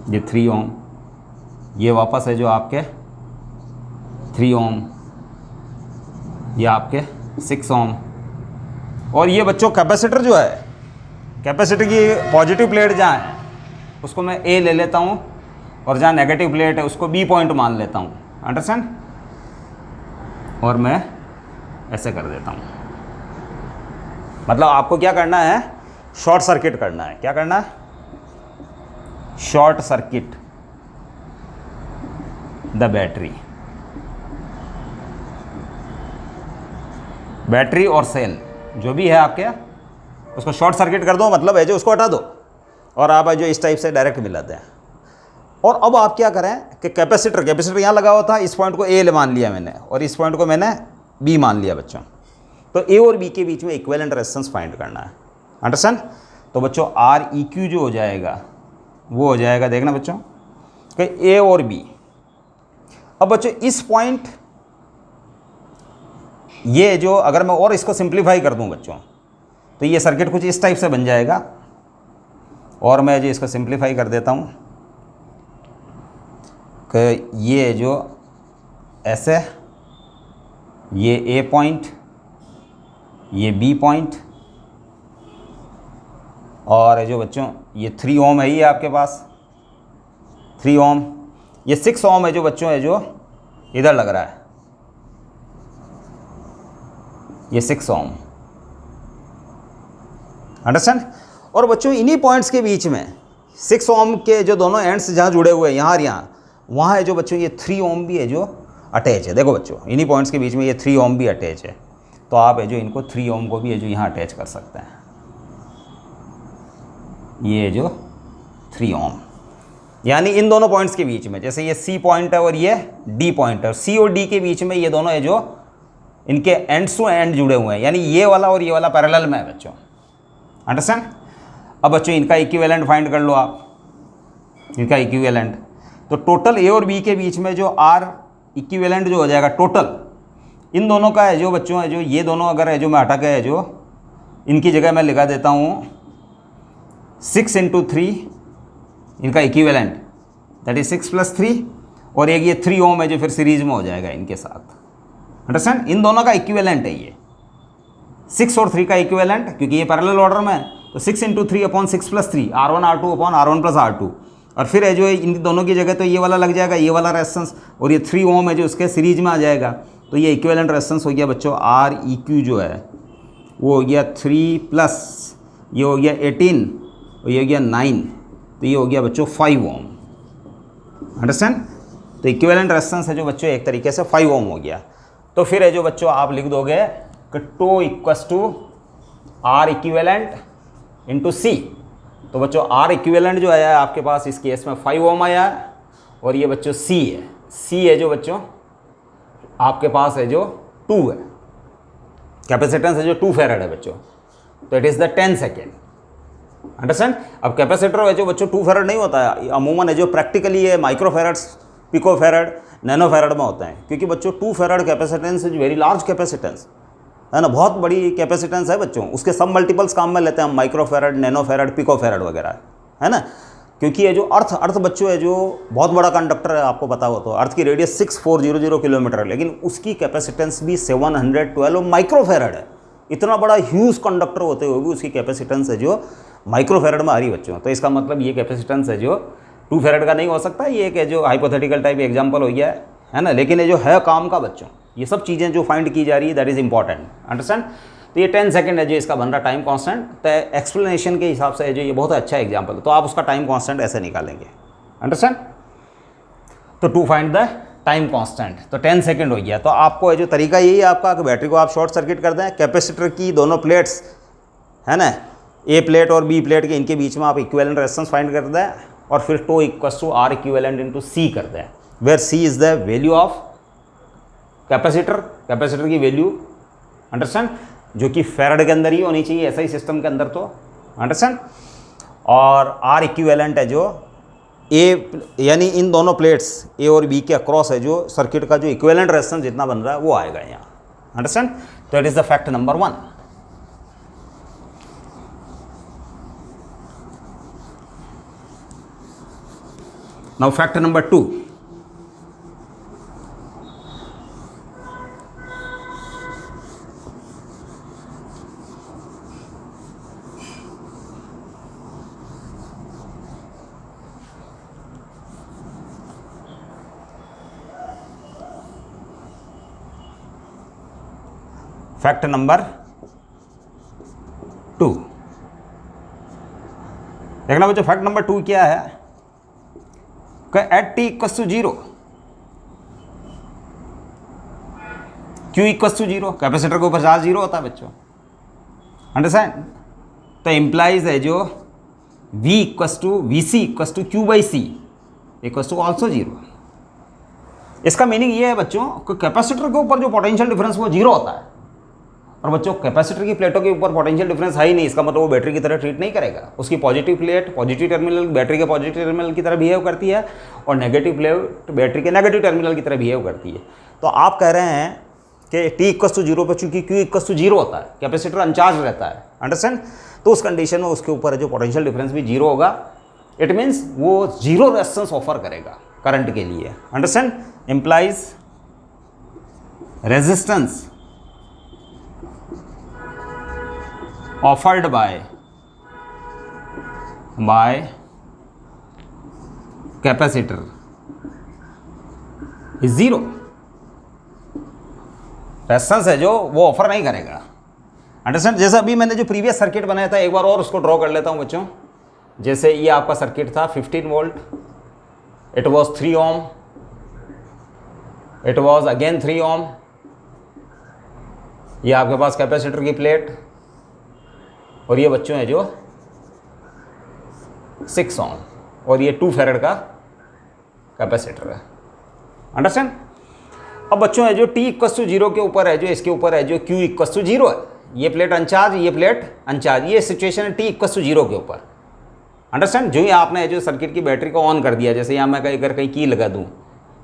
ये 3 ओम, ये वापस है जो आपके 3 ओम, ये आपके 6 ओम, और ये बच्चों कैपेसिटर जो है, कैपेसिटर की पॉजिटिव प्लेट जहाँ है उसको मैं ए ले लेता हूँ, और जहाँ नेगेटिव प्लेट है उसको बी पॉइंट मान लेता हूँ। अंडरस्टैंड? और मैं ऐसे कर देता हूँ। मतलब आपको क्या करना है, शॉर्ट सर्किट करना है। क्या करना है? शॉर्ट सर्किट द बैटरी और सेल जो भी है आपके, उसको शॉर्ट सर्किट कर दो, मतलब है जो उसको हटा दो, और आप जो इस टाइप से डायरेक्ट मिलाते हैं। और अब आप क्या करें कि कैपेसिटर यहाँ लगा हुआ था, इस पॉइंट को ए मान लिया मैंने और इस पॉइंट को मैंने बी मान लिया बच्चों। तो ए और बी के बीच में इक्विवेलेंट रेजिस्टेंस फाइंड करना है, अंडरस्टैंड। तो बच्चों आर ई क्यू जो हो जाएगा वो हो जाएगा, देखना बच्चों कि ए और बी। अब बच्चों इस पॉइंट ये जो अगर मैं और इसको सिंप्लीफाई कर दूं बच्चों तो ये सर्किट कुछ इस टाइप से बन जाएगा। और मैं जो इसको सिंप्लीफाई कर देता हूं कि ये जो ऐसे, ये ए पॉइंट, ये बी पॉइंट, और जो बच्चों ये 3 ओम है, ये आपके पास 3 ओम, ये 6 ओम है जो बच्चों है जो इधर लग रहा है, ये 6 ओम, अंडरस्टैंड। और बच्चों इन्हीं पॉइंट्स के बीच में 6 ओम के जो दोनों एंड्स जहाँ जुड़े हुए हैं, यहाँ और यहाँ, वहाँ है जो बच्चों ये 3 ओम भी है जो अटैच है। देखो बच्चों इन्हीं पॉइंट्स के बीच में ये 3 ओम भी अटैच है, तो आप है जो इनको 3 ओम को भी है जो यहाँ अटैच कर सकते हैं। ये जो 3 ओम, यानी इन दोनों पॉइंट्स के बीच में, जैसे ये सी पॉइंट है और ये डी पॉइंट है, और सी और डी के बीच में ये दोनों है जो इनके एंड्स टू एंड जुड़े हुए हैं, यानी ये वाला और ये वाला पैरेलल में है बच्चों, अंडरस्टैंड। अब बच्चों इनका इक्विवेलेंट फाइंड कर लो आप, इनका इक्विवेलेंट। तो टोटल ए और बी के बीच में जो आर इक्विवेलेंट जो हो जाएगा टोटल, इन दोनों का है जो बच्चों है जो ये दोनों अगर है जो मैं हटा के है जो इनकी जगह मैं लिखा देता हूँ 6 × 3 इनका इक्विवेलेंट, दैट इज 6 + 3, और एक ये 3 ओम है जो फिर सीरीज में हो जाएगा इनके साथ, अंडरस्टैंड। इन दोनों का इक्विवेलेंट है ये 6 और 3 का इक्विवेलेंट, क्योंकि ये पैरेलल ऑर्डर में है, तो 6 × 3 / 6 + 3 R1 R2 / R1 + R2, और फिर है जो इन दोनों की जगह तो ये वाला लग जाएगा, ये वाला रेजिस्टेंस, और ये 3 ओम है जो उसके सीरीज में आ जाएगा। तो ये इक्विवेलेंट रेजिस्टेंस हो गया बच्चों आर ई क्यू जो है वो हो गया 3 + ये हो गया 18 और ये हो गया 9, तो ये हो गया बच्चों 5 ओम, अंडरस्टैंड। तो इक्विवेलेंट रेजिस्टेंस है जो बच्चों एक तरीके से 5 ओम हो गया। तो फिर है जो बच्चों आप लिख दोगे कि tau equals to R equivalent into C. तो बच्चों आर इक्विवेलेंट जो आया है आपके पास इस केस में 5 ओम आया है, और ये बच्चों सी है, सी है जो बच्चों आपके पास है जो 2 है, कैपेसिटेंस है जो 2 फैराड है बच्चों, तो it is the 10 second, understand. अब कैपेसिटर है जो बच्चों 2 फैराड नहीं होता है, अमूमन है जो प्रैक्टिकली है micro farads, pico farad, nano farad में होता है, क्योंकि बच्चों 2 farad capacitance is very large capacitance है ना, बहुत बड़ी कैपेसिटेंस है बच्चों। उसके सब मल्टीपल्स काम में लेते हैं हम, micro farad, nano farad, pico farad वगैरह, है ना। क्योंकि ये जो अर्थ बच्चों है जो बहुत बड़ा कंडक्टर है, आपको पता हो तो अर्थ की रेडियस 6400 किलोमीटर है, लेकिन उसकी कैपेसिटेंस भी 712 माइक्रो फैराड है। इतना बड़ा ह्यूज कंडक्टर होते हुए भी उसकी कैपेसिटेंस है जो माइक्रो फैराड में आ रही बच्चों। तो इसका मतलब ये कैपेसिटेंस है जो 2 फैराड का नहीं हो सकता, ये एक है जो हाइपोथेटिकल टाइप एग्जाम्पल हो गया है ना, लेकिन ये जो है काम का बच्चों, ये सब चीज़ें जो फाइंड की जा रही है दैट इज़ इंपॉर्टेंट, अंडरस्टैंड। तो ये 10 सेकंड है जो इसका बन रहा टाइम कांस्टेंट, तो एक्सप्लेनेशन के हिसाब से है जो ये बहुत अच्छा एग्जांपल है, तो आप उसका टाइम कांस्टेंट ऐसे निकालेंगे, अंडरस्टैंड। तो to find the time constant, तो 10 सेकंड हो गया। तो आपको है जो तरीका यही है आपका कि बैटरी को आप शॉर्ट सर्किट कर दें, कैपेसिटर की दोनों प्लेट्स है ना, ए प्लेट और बी प्लेट के इनके बीच में आप इक्विवेलेंट रेजिस्टेंस फाइंड कर दें, और फिर tau equals to R equivalent into C कर दें, where C is the value of capacitor की वैल्यू, अंडरस्टैंड, जो कि फैराड के अंदर ही होनी चाहिए ऐसा ही सिस्टम के अंदर, तो अंडरस्टैंड। और आर इक्विवेलेंट है जो ए, यानी इन दोनों प्लेट्स ए और बी के अक्रॉस है जो सर्किट का जो इक्विवेलेंट रेजिस्टेंस जितना बन रहा है वो आएगा यहाँ, अंडरस्टैंड। तो it is the fact number 1। Now fact number 2। Fact number 2 देखना बच्चों, फैक्ट नंबर 2 क्या है कि at T equals to 0, Q equals to 0, capacitor के ऊपर चार्ज 0 होता है बच्चों, अंडरस्टैंड। तो इम्प्लाइज है जो V equals to V C equals to Q by C equals to also zero. इसका मीनिंग ये है बच्चों कि कैपेसिटर के ऊपर जो पोटेंशियल डिफरेंस वो जीरो होता है, और बच्चों कैपेसिटर की प्लेटों के ऊपर पोटेंशियल डिफरेंस है ही नहीं, इसका मतलब वो बैटरी की तरह ट्रीट नहीं करेगा। उसकी positive plate positive terminal battery के पॉजिटिव टर्मिनल की तरह बिहेव करती है, और नेगेटिव प्लेट बैटरी के नेगेटिव टर्मिनल की तरह बिहेव करती है। तो आप कह रहे हैं कि टी इक्वस टू जीरो पर चूंकि क्यू इक्वस टू जीरो होता है, कैपेसिटर अनचार्ज रहता है, अंडरस्टैंड, तो उस कंडीशन में उसके ऊपर जो पोटेंशियल डिफरेंस भी जीरो होगा। इट मीन्स वो जीरो रेजिस्टेंस ऑफर करेगा करंट के लिए, understand, implies resistance offered by capacitor is zero. Resistance है जो वो ऑफर नहीं करेगा, अंडरस्टैंड। जैसे अभी मैंने जो प्रीवियस सर्किट बनाया था, एक बार और उसको ड्रॉ कर लेता हूं बच्चों। जैसे ये आपका सर्किट था 15 volt, it was 3 ohm, it was again 3 ohm, ये आपके पास कैपेसिटर की प्लेट, और ये बच्चों है जो 6 ओम, और ये 2 फैरेड का कैपेसिटर है, अंडरस्टैंड। अब बच्चों है जो टी इक्वस टू जीरो के ऊपर है जो इसके ऊपर है जो क्यू इक्वस टू जीरो है, ये प्लेट अनचार्ज, ये प्लेट अनचार्ज, ये सिचुएशन है टी इक्वस टू जीरो के ऊपर, अंडरस्टैंड। जो ही आपने जो सर्किट की बैटरी को ऑन कर दिया, जैसे यहाँ मैं अगर कहीं की लगा दूँ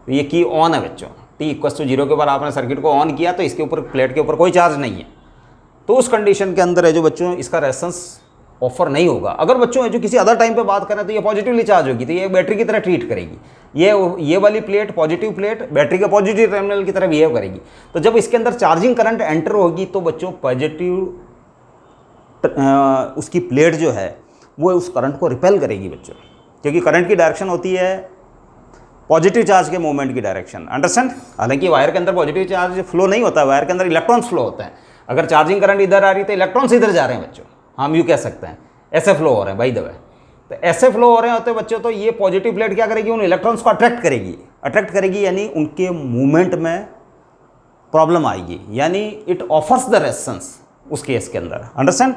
तो ये की ऑन है बच्चों, टी इक्वस टू जीरो के ऊपर आपने सर्किट को ऑन किया तो इसके ऊपर प्लेट के ऊपर कोई चार्ज नहीं है, तो उस कंडीशन के अंदर है जो बच्चों इसका रेजिस्टेंस ऑफर नहीं होगा। अगर बच्चों है जो किसी अदर टाइम पे बात करें तो ये पॉजिटिवली चार्ज होगी, तो ये बैटरी की तरह ट्रीट करेगी, ये वाली प्लेट पॉजिटिव प्लेट बैटरी के पॉजिटिव टर्मिनल की तरह बिहेव करेगी। तो जब इसके अंदर चार्जिंग करंट एंटर होगी तो बच्चों पॉजिटिव उसकी प्लेट जो है वो उस करंट को रिपेल करेगी बच्चों, क्योंकि करंट की डायरेक्शन होती है पॉजिटिव चार्ज के मूवमेंट की डायरेक्शन, अंडरस्टैंड। हालांकि वायर के अंदर पॉजिटिव चार्ज फ्लो नहीं होता है, वायर के अंदर इलेक्ट्रॉन्स फ्लो होता है। अगर चार्जिंग करंट इधर आ रही है तो इलेक्ट्रॉन्स इधर जा रहे हैं बच्चों, हम यूँ कह सकते हैं ऐसे फ्लो हो रहे हैं बाय द वे। तो ऐसे फ्लो हो रहे होते बच्चों, तो ये पॉजिटिव प्लेट क्या करेगी, उन इलेक्ट्रॉन्स को अट्रैक्ट करेगी, यानी उनके मूवमेंट में प्रॉब्लम आएगी, यानी इट ऑफर्स द रेजिस्टेंस उस केस के अंदर, अंडरस्टैंड।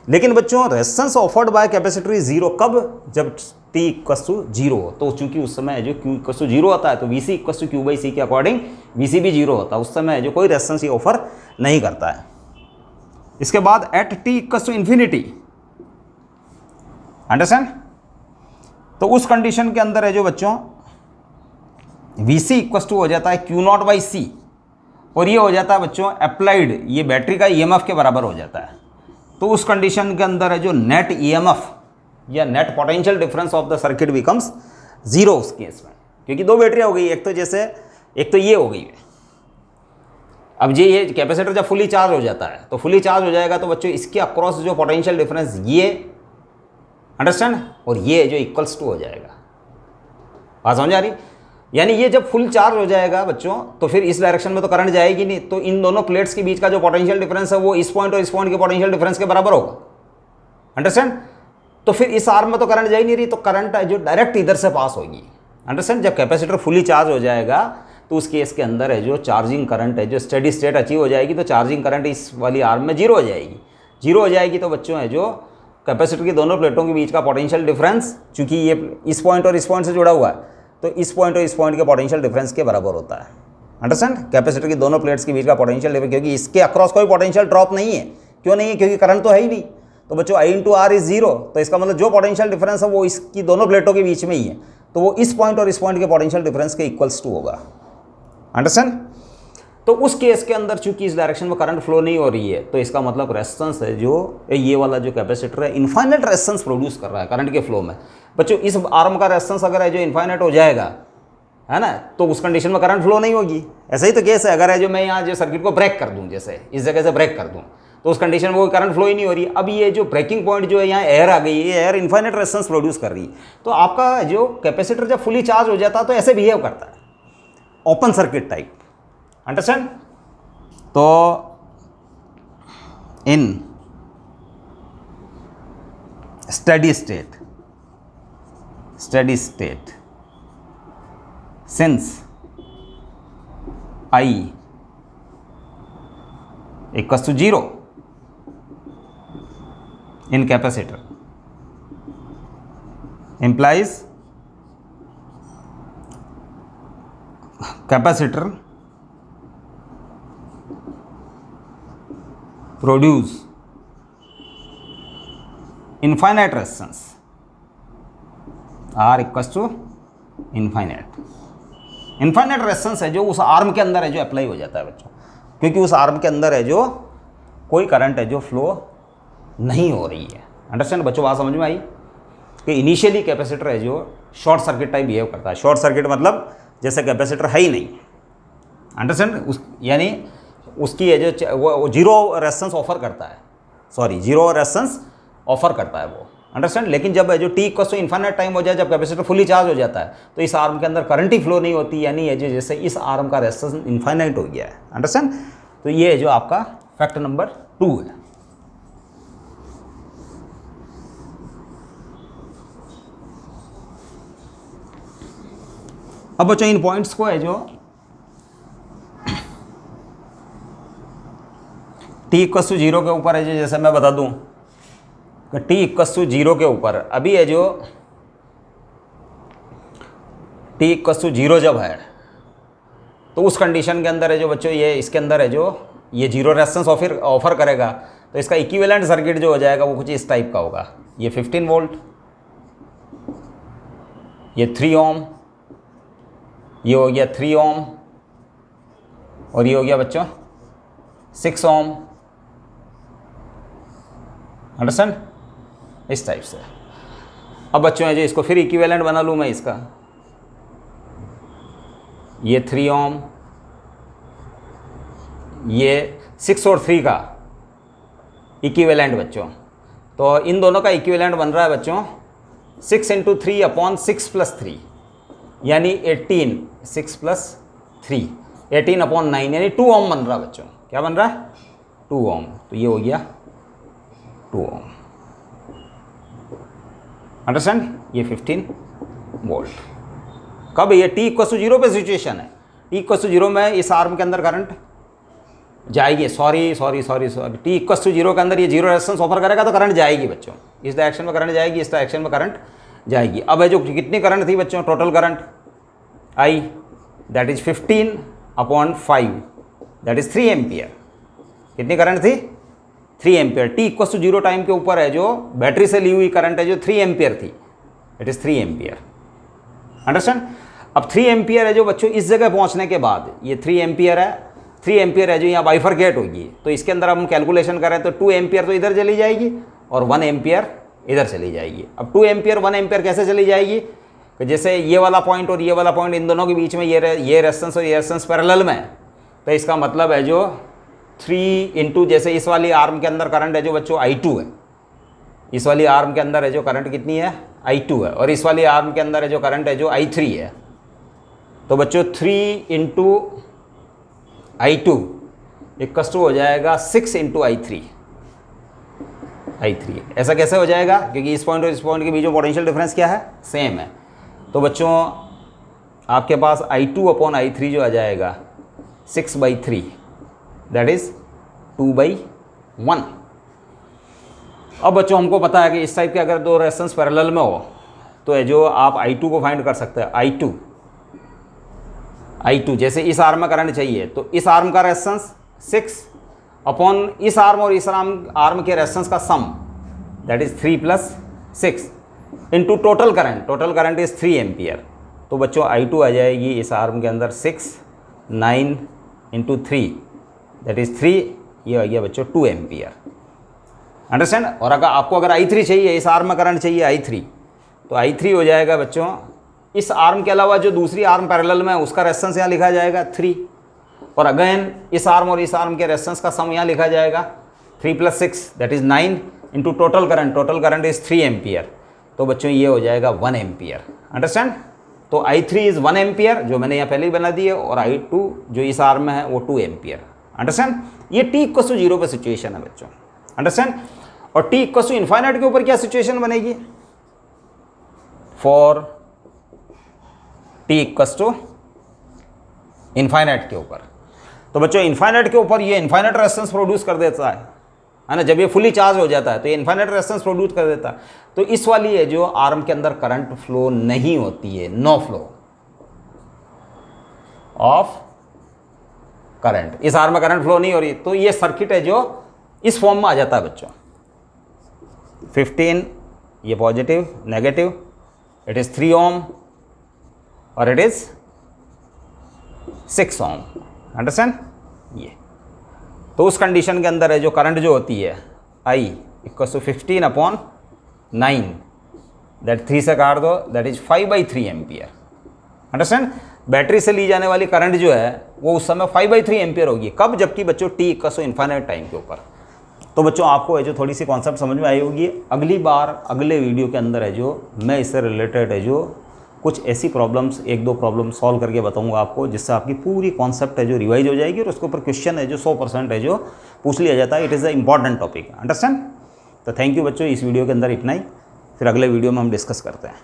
लेकिन बच्चों resistance offered by capacitor is zero कब, जब टी इक्वस टू जीरो हो। तो चूंकि उस समय जो क्यू इक्वस टू जीरो होता है तो V C equals to Q by C के अकॉर्डिंग वी सी भी जीरो होता है, उस समय जो कोई रेजिस्टेंस ये ऑफर नहीं करता है। इसके बाद at T equals to infinity, understand, तो उस कंडीशन के अंदर है जो बच्चों वी सी इक्वस टू हो जाता है क्यू नॉट बाई सी, और ये हो जाता है बच्चों अप्लाइड, ये बैटरी का ईएमएफ के बराबर हो जाता है। तो उस कंडीशन के अंदर है जो नेट ईएमएफ या net potential difference of the circuit becomes zero उस केस में, क्योंकि दो बैटरी हो गई, एक तो ये हो गई। अब ये कैपेसिटर जब फुली चार्ज हो जाता है तो फुली चार्ज हो जाएगा तो बच्चों इसके अक्रॉस जो पोटेंशियल डिफरेंस ये, अंडरस्टैंड, और ये जो इक्वल्स टू हो जाएगा, बात समझ आ रही। यानी ये जब फुल चार्ज हो जाएगा बच्चों तो फिर इस डायरेक्शन में तो करंट जाएगी नहीं, तो इन दोनों प्लेट्स के बीच का जो पोटेंशियल डिफरेंस है वो इस पॉइंट और इस पॉइंट के पोटेंशियल डिफरेंस के बराबर होगा, अंडरस्टैंड। तो फिर इस आर्म में तो करंट जा ही नहीं रही, तो करंट जो डायरेक्ट इधर से पास होगी, अंडरस्टैंड। जब कैपेसिटर फुली चार्ज हो जाएगा तो उस केस के अंदर है जो चार्जिंग करंट है जो स्टेडी स्टेट अचीव हो जाएगी, तो चार्जिंग करंट इस वाली आर्म में जीरो हो जाएगी। जीरो हो जाएगी तो बच्चों है जो कैपेसिटर की दोनों प्लेटों के बीच का पोटेंशियल डिफरेंस, चूंकि ये इस पॉइंट और इस पॉइंट से जुड़ा हुआ है, तो इस पॉइंट और इस पॉइंट के पोटेंशियल डिफरेंस के बराबर होता है, अंडरस्टैंड। कैपेसिटर की दोनों प्लेट्स के बीच का पोटेंशियल डिफरेंस, क्योंकि इसके अक्रॉस कोई पोटेंशियल ड्रॉप नहीं है, क्यों नहीं है, क्योंकि करंट तो है ही नहीं। तो बच्चों I into R is zero, तो इसका मतलब जो पोटेंशियल डिफरेंस है वो इसकी दोनों प्लेटों के बीच में ही है, तो वो इस पॉइंट और इस पॉइंट के पोटेंशियल डिफरेंस के इक्वल्स टू होगा, अंडरस्टैंड। तो उस केस के अंदर चूंकि इस डायरेक्शन में करंट फ्लो नहीं हो रही है, तो इसका मतलब रेजिस्टेंस है जो ये वाला जो कैपेसिटर है इनफाइनाइट रेजिस्टेंस प्रोड्यूस कर रहा है करंट के फ्लो में। बच्चों इस आर्म का रेजिस्टेंस अगर है जो इनफाइनाइट हो जाएगा, है ना, तो उस कंडीशन में करंट फ्लो नहीं होगी। ऐसा ही तो केस है, अगर है जो मैं यहाँ जो सर्किट को ब्रेक कर दूँ, जैसे इस जगह से ब्रेक कर दूँ, तो उस कंडीशन में वो करंट फ्लो ही नहीं हो रही। अब ये जो ब्रेकिंग पॉइंट जो है यहाँ एयर आ गई, ये एयर इनफाइनाइट रेजिस्टेंस प्रोड्यूस कर रही है, तो आपका जो कैपेसिटर जब फुली चार्ज हो जाता है तो ऐसे बिहेव करता है, ओपन सर्किट टाइप, अंडरस्टैंड। तो इन steady state since I equals to 0 in capacitor implies capacitor produce infinite resistance R equals to infinite. Infinite resistance है जो उस आर्म के अंदर है जो अप्लाई हो जाता है बच्चों, क्योंकि उस आर्म के अंदर है जो कोई करंट है जो फ्लो नहीं हो रही है। अंडरस्टैंड बच्चों, बात समझ में आई कि इनिशियली कैपेसिटर है जो शॉर्ट सर्किट टाइप बिहेव करता है। शॉर्ट सर्किट मतलब जैसे कैपेसिटर है ही नहीं। अंडरस्टैंड, उस यानी उसकी है जो वो जीरो रेजिस्टेंस ऑफर करता है, जीरो रेजिस्टेंस ऑफर करता है वो। अंडरस्टैंड, लेकिन जब है जो T equals to infinite time हो जाए, जब कैपेसिटर फुली चार्ज हो जाता है, तो इस आर्म के अंदर करंट ही फ्लो नहीं होती, यानी है जो जैसे इस आर्म का रेजिस्टेंस इन्फाइनाइट हो गया है। अंडरस्टैंड, तो ये है जो आपका फैक्ट नंबर 2 है। अब बच्चों इन पॉइंट्स को है जो टी इक्वल्स टू 0 के ऊपर है जो, जैसे मैं बता दूं कि टी इक्वल्स टू 0 के ऊपर अभी है जो टी इक्वल्स टू 0 जब है, तो उस कंडीशन के अंदर है जो बच्चों ये इसके अंदर है जो ये जीरो रेजिस्टेंस ऑफर करेगा, तो इसका इक्विवेलेंट सर्किट जो हो जाएगा वो कुछ इस टाइप का होगा। ये 15 वोल्ट, ये 3 ओम, ये हो गया 3 ओम, और ये हो गया बच्चों 6 ओम। अंडरस्टैंड, इस टाइप से। अब बच्चों है जो इसको फिर इक्विवेलेंट बना लूँ मैं इसका, ये 3 ओम, ये 6 और 3 का इक्विवेलेंट बच्चों, तो इन दोनों का इक्विवेलेंट बन रहा है बच्चों 6 × 3 अपॉन 6 + 3, यानी 18, 6 + 3 18 अपॉन 9, यानी 2 ओम बन रहा है बच्चों। क्या बन रहा है? 2 ओम। तो ये हो गया 2 ओम। अंडरस्टैंड, ये 15 वोल्ट। कब? ये टी इक्वल्स टू 0 पे सिचुएशन है। टी इक्वल्स टू 0 में इस आर्म के अंदर करंट जाएगी, सॉरी टी इक्वल्स टू 0 के अंदर ये जीरो रेजिस्टेंस ऑफर करेगा तो करंट जाएगी बच्चों, इस डायरेक्शन में करंट जाएगी, इस डायरेक्शन में करंट जाएगी। अब है जो कितनी करंट थी बच्चों, total current I, that is 15 upon 5, that is 3 ampere. कितनी करंट थी? 3 ampere. T equals to 0 time के ऊपर है जो बैटरी से ली हुई करंट है जो 3 एम्पियर थी, इट इज 3 एम्पियर। अंडरस्टैंड। अब 3 एम्पियर है जो बच्चों इस जगह पहुंचने के बाद, ये 3 एम्पियर है, 3 एम्पियर है जो यहाँ बाइफरकेट होगी, तो इसके अंदर हम कैलकुलेशन करें तो 2 एम्पियर तो इधर चली जाएगी और 1 एम्पियर इधर चली जाएगी। अब 2 एम्पियर 1 एम्पियर कैसे चली जाएगी? तो जैसे ये वाला पॉइंट और ये वाला पॉइंट, इन दोनों के बीच में ये रेजिस्टेंस और ये रेजिस्टेंस पैरेलल में है, तो इसका मतलब है जो 3 इंटू, जैसे इस वाली आर्म के अंदर करंट है जो बच्चों I2 है, इस वाली आर्म के अंदर है जो करंट कितनी है? I2 है, और इस वाली आर्म के अंदर है जो करंट है जो I3 है। तो बच्चों 3 इंटू I2 इक्वल्स टू हो जाएगा 6 इंटू I3। ऐसा कैसे हो जाएगा? क्योंकि इस पॉइंट और इस पॉइंट के बीच में पोटेंशियल डिफरेंस क्या है? सेम है। तो बच्चों आपके पास I2 अपॉन I3 जो आ जाएगा 6/3, दैट इज 2/1। अब बच्चों हमको पता है कि इस टाइप के अगर दो रेजिस्टेंस पैरेलल में हो तो है जो आप I2 को फाइंड कर सकते हैं। I2 जैसे इस आर्म में करंट चाहिए, तो इस आर्म का रेजिस्टेंस 6 अपॉन इस आर्म और इस आर्म के रेजिस्टेंस का sum, that is 3 + 6 into total current is 3 ampere. तो बच्चों I2 आ जाएगी इस आर्म के अंदर 6, 9 इंटू 3, दैट इज 3, ये आ गया बच्चों 2 एम्पियर। अंडरस्टैंड। और अगर I3 चाहिए, इस आर्म में करंट चाहिए I3, तो I3 हो जाएगा बच्चों इस आर्म के अलावा जो दूसरी आर्म पैरेलल में है उसका रेजिस्टेंस यहाँ लिखा जाएगा 3, और अगेन इस आर्म और इस आर्म के रेजिस्टेंस का सम यहाँ लिखा जाएगा 3 + 6, that is 9 into total current is 3 ampere. तो बच्चों ये हो जाएगा 1 एम्पियर। अंडरस्टैंड। तो I3 इज 1 एम्पियर जो मैंने यहाँ पहले ही बना दी है, और I2 जो इस आर्म में है वो 2 एम्पियर। अंडरस्टैंड। ये टी इक्वल्स टू 0 पे सिचुएशन है बच्चों। अंडरस्टैंड। और टी इक्वल्स टू इन्फाइनाइट के ऊपर क्या सिचुएशन बनेगी? For T equals to infinite के ऊपर, तो बच्चों इन्फाइनाइट के ऊपर ये इन्फाइनाइट रेजिस्टेंस प्रोड्यूस कर देता है। है ना। जब ये फुली चार्ज हो जाता है तो ये इन्फाइनाइट रेजिस्टेंस प्रोड्यूस कर देता है। तो इस वाली है जो आर्म के अंदर करंट फ्लो नहीं होती है, नो फ्लो ऑफ करंट, इस आर्म में करंट फ्लो नहीं हो रही, तो ये सर्किट है जो इस फॉर्म में आ जाता है बच्चों। 15 ये पॉजिटिव नेगेटिव, इट इज 3 ओम और इट इज 6 ओम, अंडरस्टैंड। ये तो उस कंडीशन के अंदर है जो करंट जो होती है I = 15/9, दैट 3 से काट दो, that is 5/3 ampere, understand. Battery से ली जाने वाली करंट जो है वो उस समय 5/3 एम्पियर होगी। कब? जबकि बच्चों t = इन्फाइनाइट टाइम के ऊपर। तो बच्चों आपको है जो थोड़ी सी कॉन्सेप्ट समझ में आई होगी। अगली बार अगले वीडियो के अंदर है जो मैं इससे रिलेटेड है जो कुछ ऐसी प्रॉब्लम्स, 1-2 प्रॉब्लम सॉल्व करके बताऊंगा आपको, जिससे आपकी पूरी कॉन्सेप्ट है जो रिवाइज हो जाएगी और उसके ऊपर क्वेश्चन है जो 100% है जो पूछ लिया जाता है। It is a important topic, understand. तो थैंक यू बच्चों, इस वीडियो के अंदर इतना ही, फिर अगले वीडियो में हम डिस्कस करते हैं।